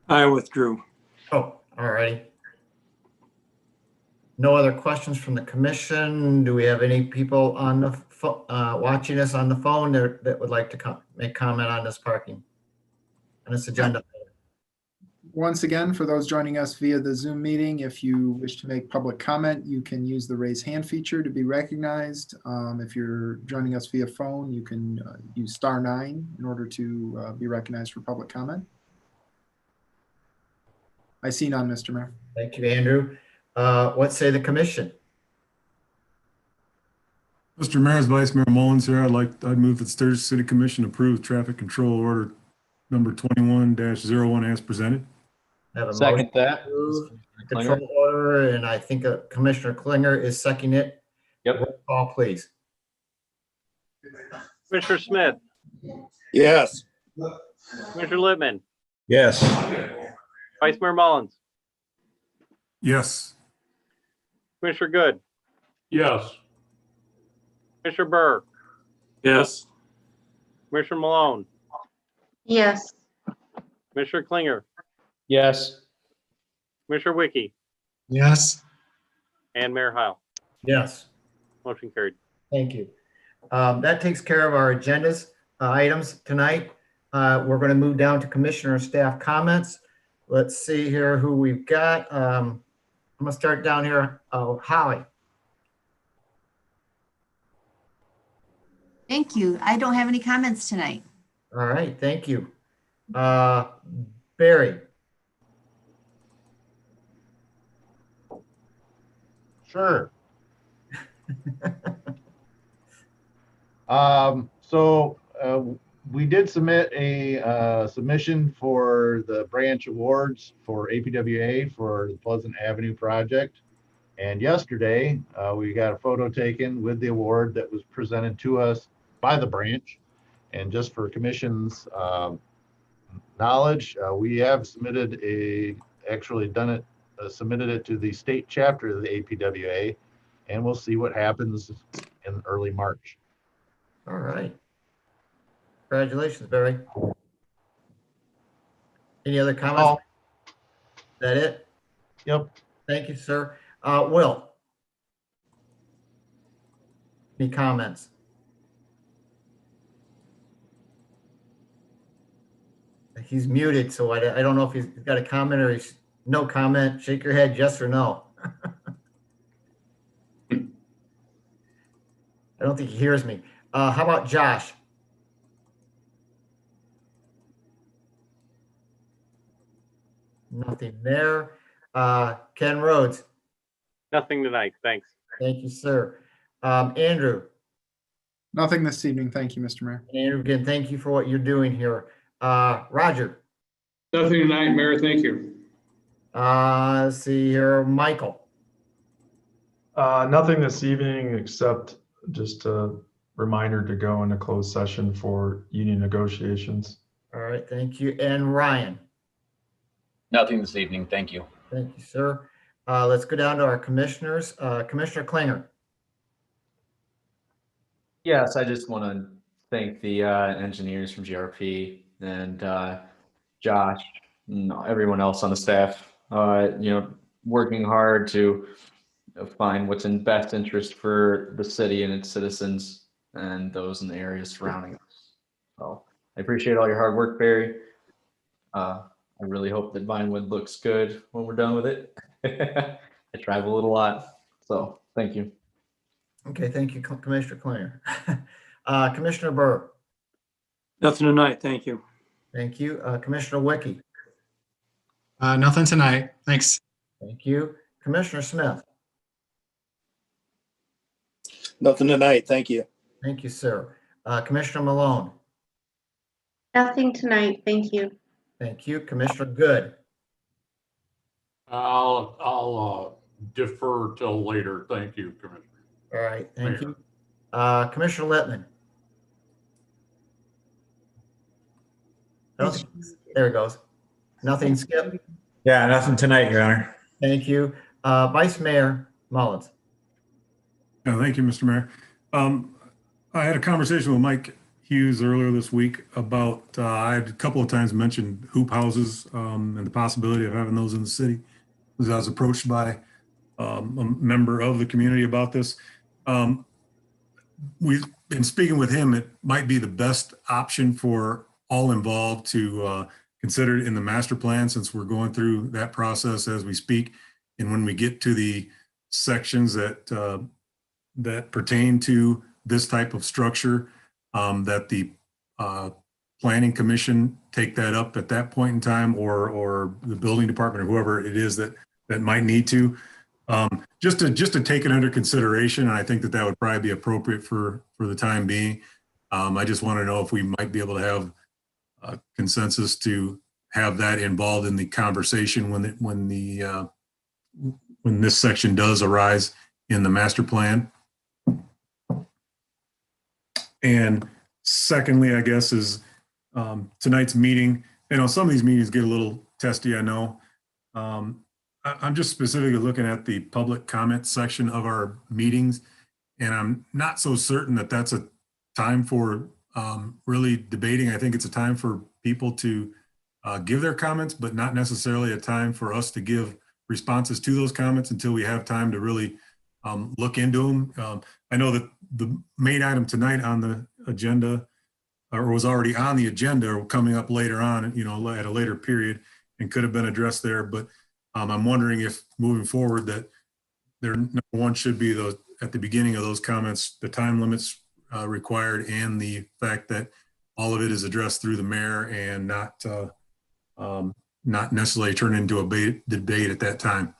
Speaker 12: I withdrew.
Speaker 6: Oh, all righty. No other questions from the commission. Do we have any people on the watching us on the phone that would like to make comment on this parking, on this agenda?
Speaker 3: Once again, for those joining us via the Zoom meeting, if you wish to make public comment, you can use the raise hand feature to be recognized. If you're joining us via phone, you can use *9 in order to be recognized for public comment. I see none, Mr. Mayor.
Speaker 6: Thank you, Andrew. What say the commission?
Speaker 13: Mr. Mayor, Vice Mayor Mullins here. I'd move that the Sturgis City Commission approve traffic control order number 21-01 as presented.
Speaker 6: Have a
Speaker 2: Second that.
Speaker 6: Control order, and I think Commissioner Klinger is seconding it.
Speaker 2: Yep.
Speaker 6: Roll call, please.
Speaker 9: Commissioner Smith,
Speaker 18: Yes.
Speaker 9: Commissioner Littman,
Speaker 10: Yes.
Speaker 9: Vice Mayor Mullins,
Speaker 13: Yes.
Speaker 9: Commissioner Good,
Speaker 7: Yes.
Speaker 9: Commissioner Burr,
Speaker 12: Yes.
Speaker 9: Commissioner Malone,
Speaker 5: Yes.
Speaker 9: Commissioner Klinger,
Speaker 2: Yes.
Speaker 9: Commissioner Wiki,
Speaker 21: Yes.
Speaker 9: and Mayor Heil.
Speaker 6: Yes.
Speaker 9: Motion carried.
Speaker 6: Thank you. That takes care of our agendas items tonight. We're going to move down to commissioner and staff comments. Let's see here who we've got. I'm going to start down here. Oh, Holly.
Speaker 11: Thank you. I don't have any comments tonight.
Speaker 6: All right, thank you. Barry.
Speaker 8: Sure. So we did submit a submission for the branch awards for APWA for the Pleasant Avenue project. And yesterday we got a photo taken with the award that was presented to us by the branch. And just for commission's knowledge, we have submitted submitted it to the state chapter of the APWA, and we'll see what happens in early March.
Speaker 6: All right. Congratulations, Barry. Any other comments? Is that it?
Speaker 8: Yep.
Speaker 6: Thank you, sir. Will. Any comments? He's muted, so I don't know if he's got a comment or he's no comment. Shake your head, yes or no. I don't think he hears me. How about Josh? Nothing there. Ken Rhodes.
Speaker 9: Nothing tonight. Thanks.
Speaker 6: Thank you, sir. Andrew.
Speaker 3: Nothing this evening. Thank you, Mr. Mayor.
Speaker 6: And again, thank you for what you're doing here. Roger.
Speaker 17: Nothing tonight, Mayor. Thank you.
Speaker 6: Let's see here, Michael.
Speaker 15: Nothing this evening except just a reminder to go into closed session for union negotiations.
Speaker 6: All right, thank you. And Ryan.
Speaker 1: Nothing this evening. Thank you.
Speaker 6: Thank you, sir. Let's go down to our commissioners. Commissioner Klinger.
Speaker 2: Yes, I just want to thank the engineers from GRP and Josh and everyone else on the staff, working hard to find what's in best interest for the city and its citizens and those in the areas surrounding us. So I appreciate all your hard work, Barry. I really hope that Vinewood looks good when we're done with it. I travel a lot, so thank you.
Speaker 6: Okay, thank you, Commissioner Klinger. Commissioner Burr.
Speaker 12: Nothing tonight. Thank you.
Speaker 6: Thank you. Commissioner Wickie.
Speaker 21: Nothing tonight. Thanks.
Speaker 6: Thank you. Commissioner Smith.
Speaker 18: Nothing tonight. Thank you.
Speaker 6: Thank you, sir. Commissioner Malone.
Speaker 5: Nothing tonight. Thank you.
Speaker 6: Thank you. Commissioner Good.
Speaker 7: I'll defer till later. Thank you, Commissioner.
Speaker 6: All right, thank
Speaker 7: Mayor.
Speaker 6: you. Commissioner Littman. Nothing. There it goes. Nothing, Skip.
Speaker 10: Yeah, nothing tonight, Your Honor.
Speaker 6: Thank you. Vice Mayor Mullins.
Speaker 13: Thank you, Mr. Mayor. I had a conversation with Mike Hughes earlier this week about, I had a couple of times mentioned hoop houses and the possibility of having those in the city. I was approached by a member of the community about this. We've been speaking with him. It might be the best option for all involved to consider it in the master plan, since we're going through that process as we speak. And when we get to the sections that that pertain to this type of structure, that the planning commission take that up at that point in time, or the building department or whoever it is that might need to, just to take it under consideration. And I think that would probably be appropriate for the time being. I just want to know if we might be able to have a consensus to have that involved in the conversation when this section does arise in the master plan. And secondly, I guess, is tonight's meeting. Some of these meetings get a little testy, I know. I'm just specifically looking at the public comment section of our meetings, and I'm not so certain that that's a time for really debating. I think it's a time for people to give their comments, but not necessarily a time for us to give responses to those comments until we have time to really look into them. I know that the main item tonight on the agenda, or was already on the agenda, or coming up later on, at a later period, and could have been addressed there. But I'm wondering if moving forward that there, number one, should be those at the beginning of those comments, the time limits required, and the fact that all of it is addressed through the mayor and not necessarily turn into a debate at that time.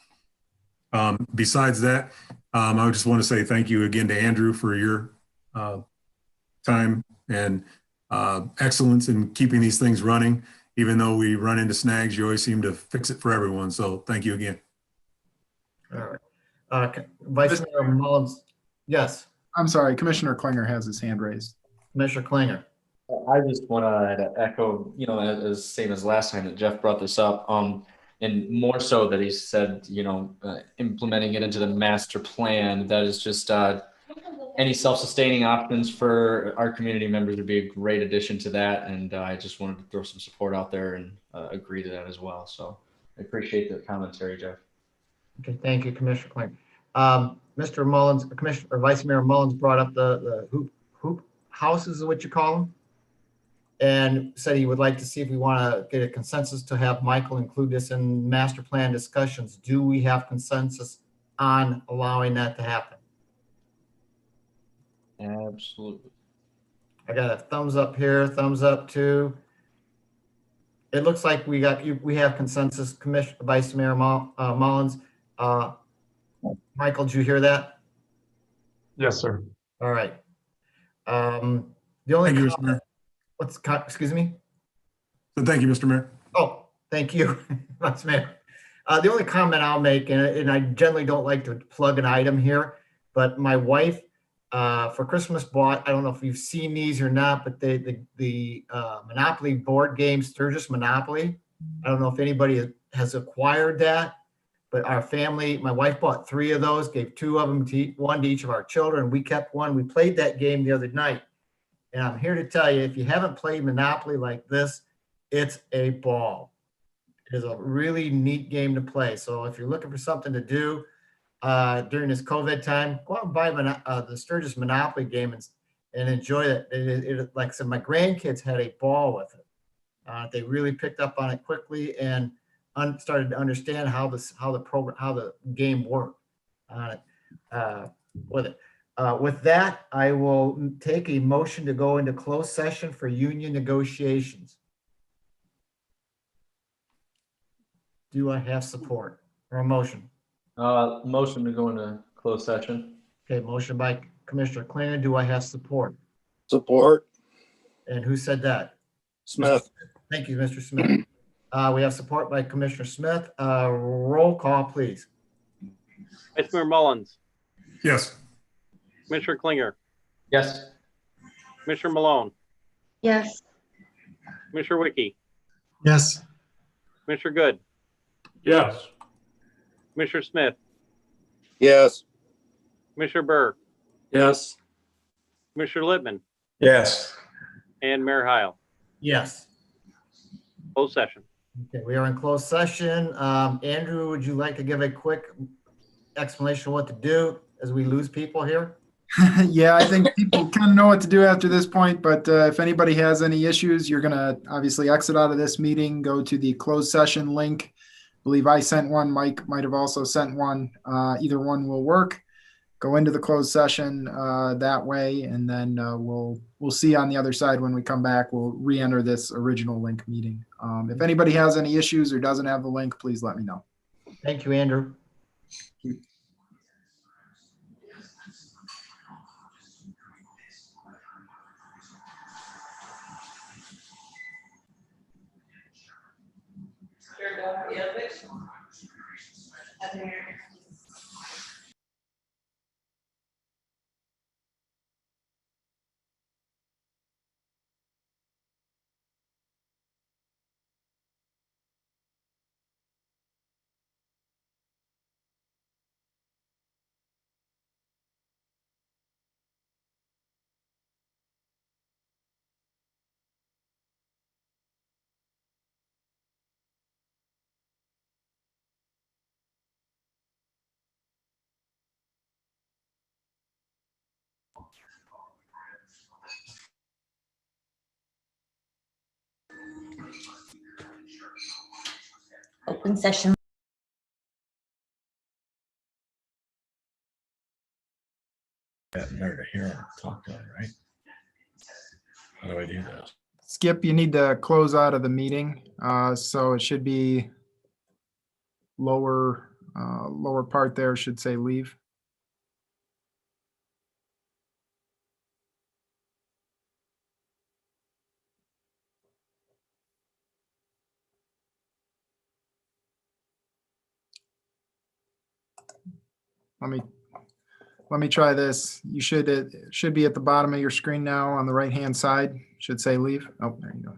Speaker 13: Besides that, I would just want to say thank you again to Andrew for your time and excellence in keeping these things running. Even though we run into snags, you always seem to fix it for everyone. So thank you again.
Speaker 6: All right. Vice Mayor Mullins. Yes.
Speaker 3: I'm sorry, Commissioner Klinger has his hand raised.
Speaker 6: Commissioner Klinger.
Speaker 2: I just want to echo, as same as last time that Jeff brought this up, and more so that he said, implementing it into the master plan. That is just any self-sustaining options for our community members would be a great addition to that. And I just wanted to throw some support out there and agree to that as well. So I appreciate the commentary, Jeff.
Speaker 6: Okay, thank you, Commissioner Klinger. Mr. Mullins, Commissioner or Vice Mayor Mullins brought up the hoop houses, is what you call them, and said he would like to see if we want to get a consensus to have Michael include this in master plan discussions. Do we have consensus on allowing that to happen?
Speaker 2: Absolutely.
Speaker 6: I got a thumbs up here, thumbs up too. It looks like we have consensus, Commissioner Vice Mayor Mullins. Michael, did you hear that?
Speaker 15: Yes, sir.
Speaker 6: All right. The only,
Speaker 13: Thank you, Mr. Mayor.
Speaker 6: excuse me?
Speaker 13: So thank you, Mr. Mayor.
Speaker 6: Oh, thank you, Vice Mayor. The only comment I'll make, and I generally don't like to plug an item here, but my wife for Christmas bought, I don't know if you've seen these or not, but the Monopoly board game, Sturgis Monopoly. I don't know if anybody has acquired that, but our family, my wife bought 3 of those, gave 2 of them to one to each of our children. We kept one. We played that game the other night. And I'm here to tell you, if you haven't played Monopoly like this, it's a ball. It is a really neat game to play. So if you're looking for something to do during this COVID time, go out and buy the Sturgis Monopoly game and enjoy it. Like I said, my grandkids had a ball with it. They really picked up on it quickly and started to understand how the game worked with it. With that, I will take a motion to go into closed session for union negotiations. Do I have support or a motion?
Speaker 2: Motion to go into closed session.
Speaker 6: Okay, motion by Commissioner Klinger. Do I have support?
Speaker 18: Support.
Speaker 6: And who said that?
Speaker 18: Smith.
Speaker 6: Thank you, Mr. Smith. We have support by Commissioner Smith. Roll call, please.
Speaker 9: Vice Mayor Mullins,
Speaker 13: Yes.
Speaker 9: Commissioner Klinger,
Speaker 2: Yes.
Speaker 9: Commissioner Malone,
Speaker 5: Yes.
Speaker 9: Commissioner Wiki,
Speaker 21: Yes.
Speaker 9: Commissioner Good,
Speaker 7: Yes.
Speaker 9: Commissioner Smith,
Speaker 18: Yes.
Speaker 9: Commissioner Burr,
Speaker 12: Yes.
Speaker 9: Commissioner Littman,
Speaker 10: Yes.
Speaker 9: and Mayor Heil.
Speaker 6: Yes.
Speaker 9: Closed session.
Speaker 6: Okay, we are in closed session. Andrew, would you like to give a quick explanation of what to do as we lose people here?
Speaker 3: Yeah, I think people kind of know what to do after this point, but if anybody has any issues, you're going to obviously exit out of this meeting, go to the closed session link. I believe I sent one. Mike might have also sent one. Either one will work. Go into the closed session that way, and then we'll see on the other side when we come back. We'll re-enter this original link meeting. If anybody has any issues or doesn't have the link, please let me know.
Speaker 6: Thank you, Andrew.
Speaker 11: Open session.
Speaker 10: In order to hear him talk to him, right? How do I do that?
Speaker 3: Skip, you need to close out of the meeting. So it should be lower part there should say leave. Let me try this. It should be at the bottom of your screen now on the right hand side. Should say leave. Oh, there you go.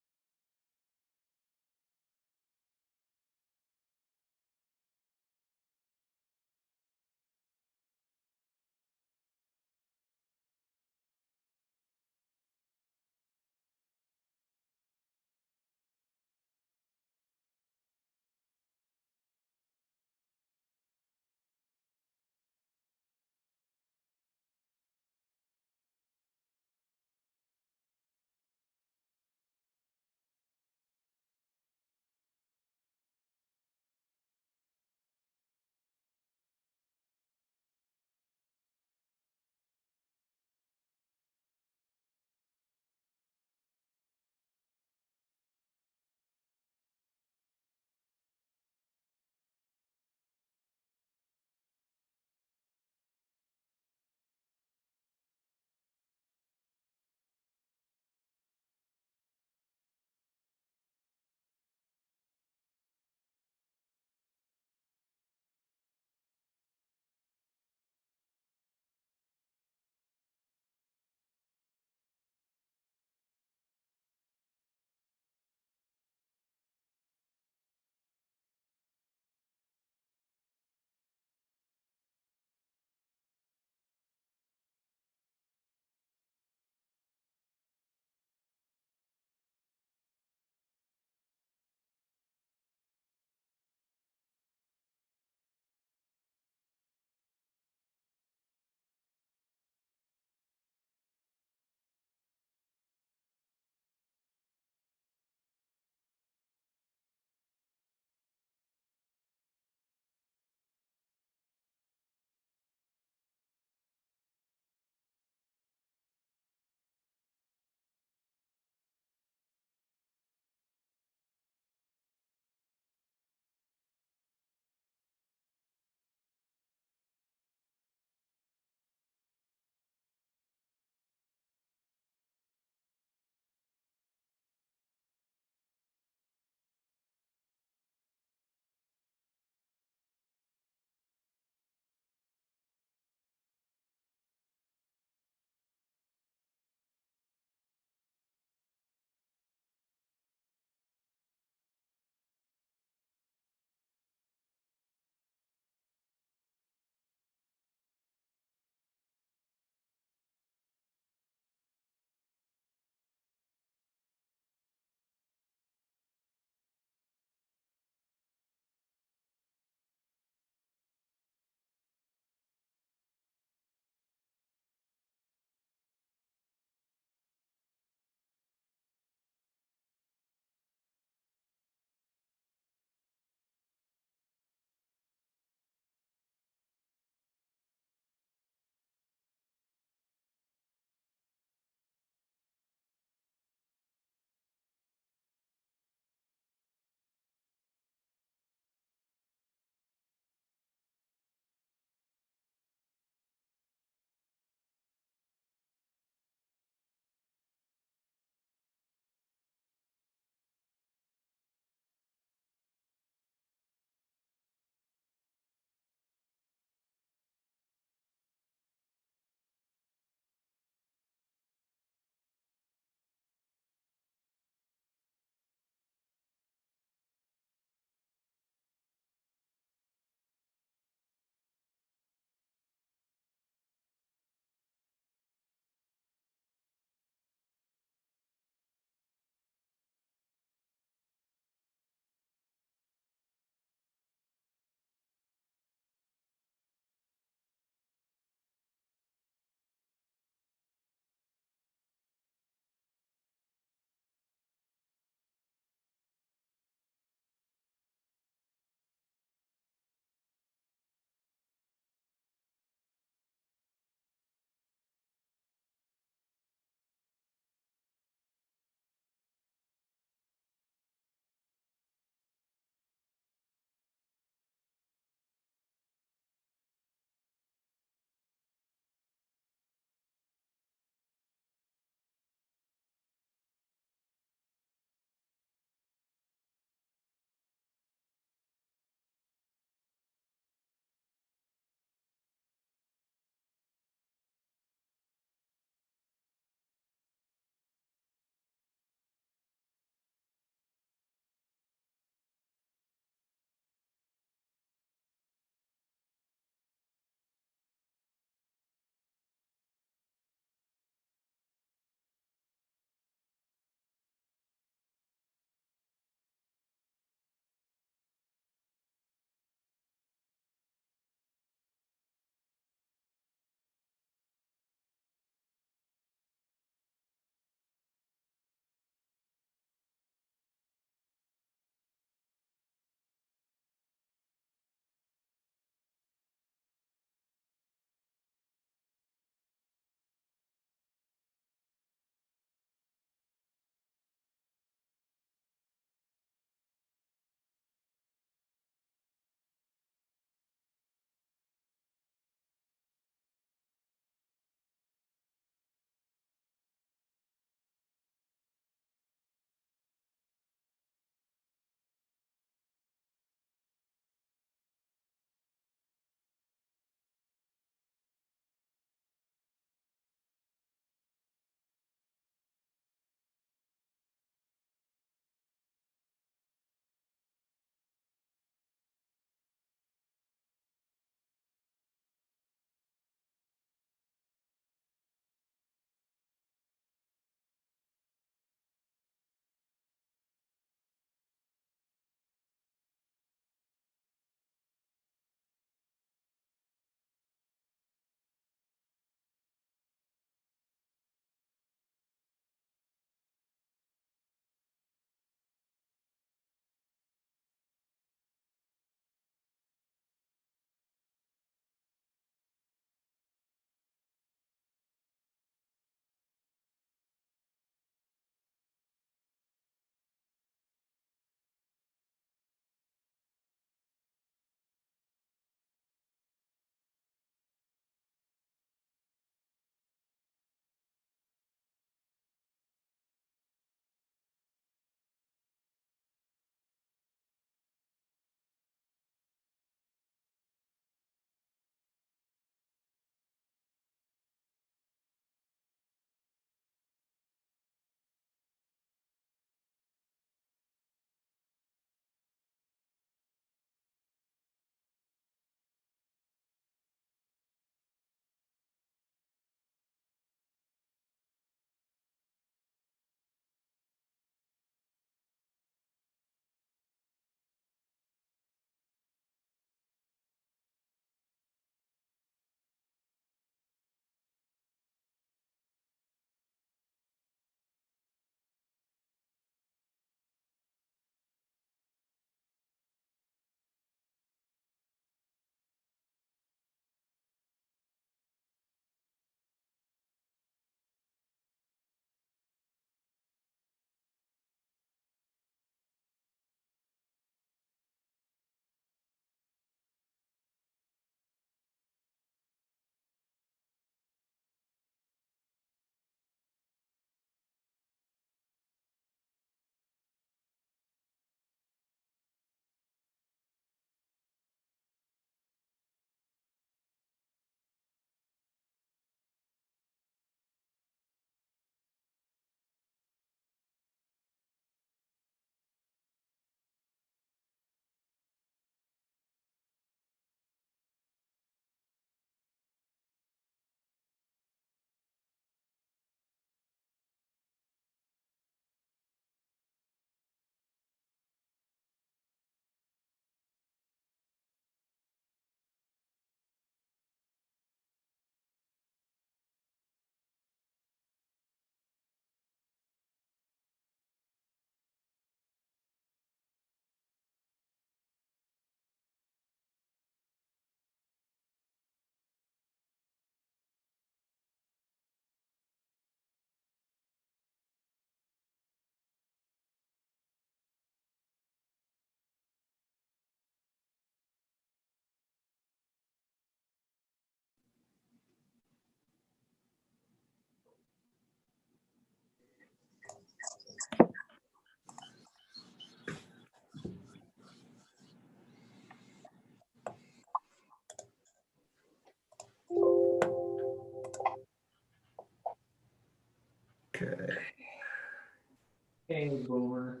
Speaker 2: Hey, Boomer.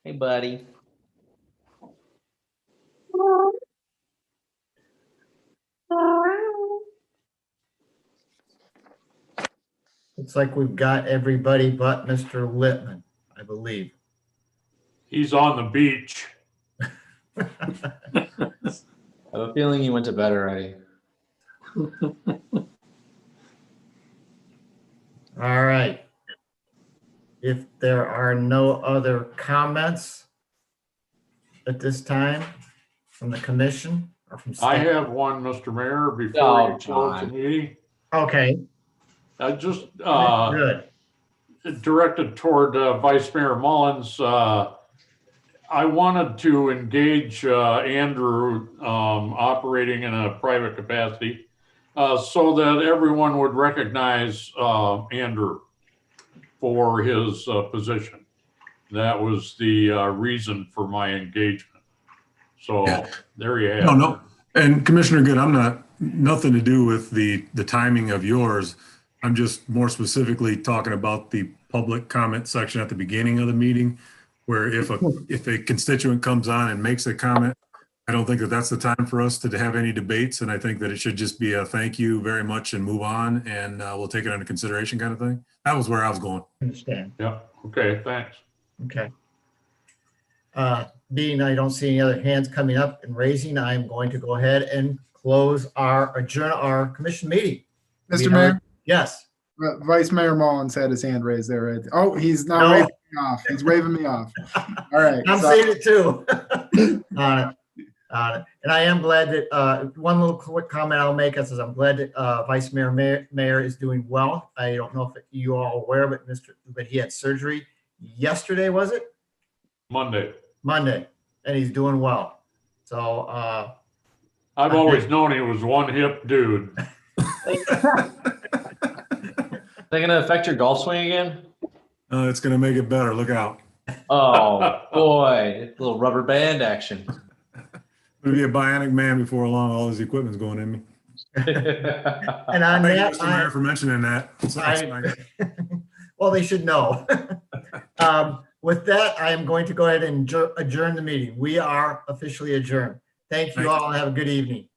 Speaker 2: Hey, buddy.
Speaker 6: Looks like we've got everybody but Mr. Littman, I believe.
Speaker 7: He's on the beach.
Speaker 2: I have a feeling you went to bed already.
Speaker 6: All right. If there are no other comments at this time from the commission or from
Speaker 7: I
Speaker 6: staff.
Speaker 7: have one, Mr. Mayor, before you close the meeting.
Speaker 6: Okay,
Speaker 7: I just
Speaker 6: good.
Speaker 7: directed toward Vice Mayor Mullins. I wanted to engage Andrew operating in a private capacity so that everyone would recognize Andrew for his position. That was the reason for my engagement. So there you have it.
Speaker 13: No. And Commissioner Good, nothing to do with the timing of yours. I'm just more specifically talking about the public comment section at the beginning of the meeting, where if a constituent comes on and makes a comment, I don't think that that's the time for us to have any debates. And I think that it should just be a thank you very much and move on, and we'll take it under consideration kind of thing. That was where I was going.
Speaker 6: Understand.
Speaker 7: Yeah. Okay. Thanks.
Speaker 6: Okay. Being I don't see any other hands coming up and raising, I'm going to go ahead and adjourn our commission meeting.
Speaker 3: Mr. Mayor?
Speaker 6: Yes.
Speaker 3: Vice Mayor Mullins had his hand raised there. Right? Oh, he's now
Speaker 6: No.
Speaker 3: waving me off. He's waving me off. All right.
Speaker 6: I'm seeing it too. And I am glad that, one little quick comment I'll make is I'm glad that Vice Mayor is doing well. I don't know if you all are aware, but he had surgery yesterday, was it?
Speaker 7: Monday.
Speaker 6: And he's doing well. So
Speaker 7: I've always known he was one hip dude.
Speaker 2: They gonna affect your golf swing again?
Speaker 13: It's going to make it better. Look out.
Speaker 2: Oh boy, a little rubber band action.
Speaker 13: I'm going to be a bionic man before long. All this equipment's going in me.
Speaker 6: and on
Speaker 13: Thank
Speaker 6: that,
Speaker 13: you, Mr. Mayor, for mentioning that.
Speaker 6: well, they should know. With that, I am going to go ahead and adjourn the meeting. We are officially adjourned. Thank you all and have a good evening.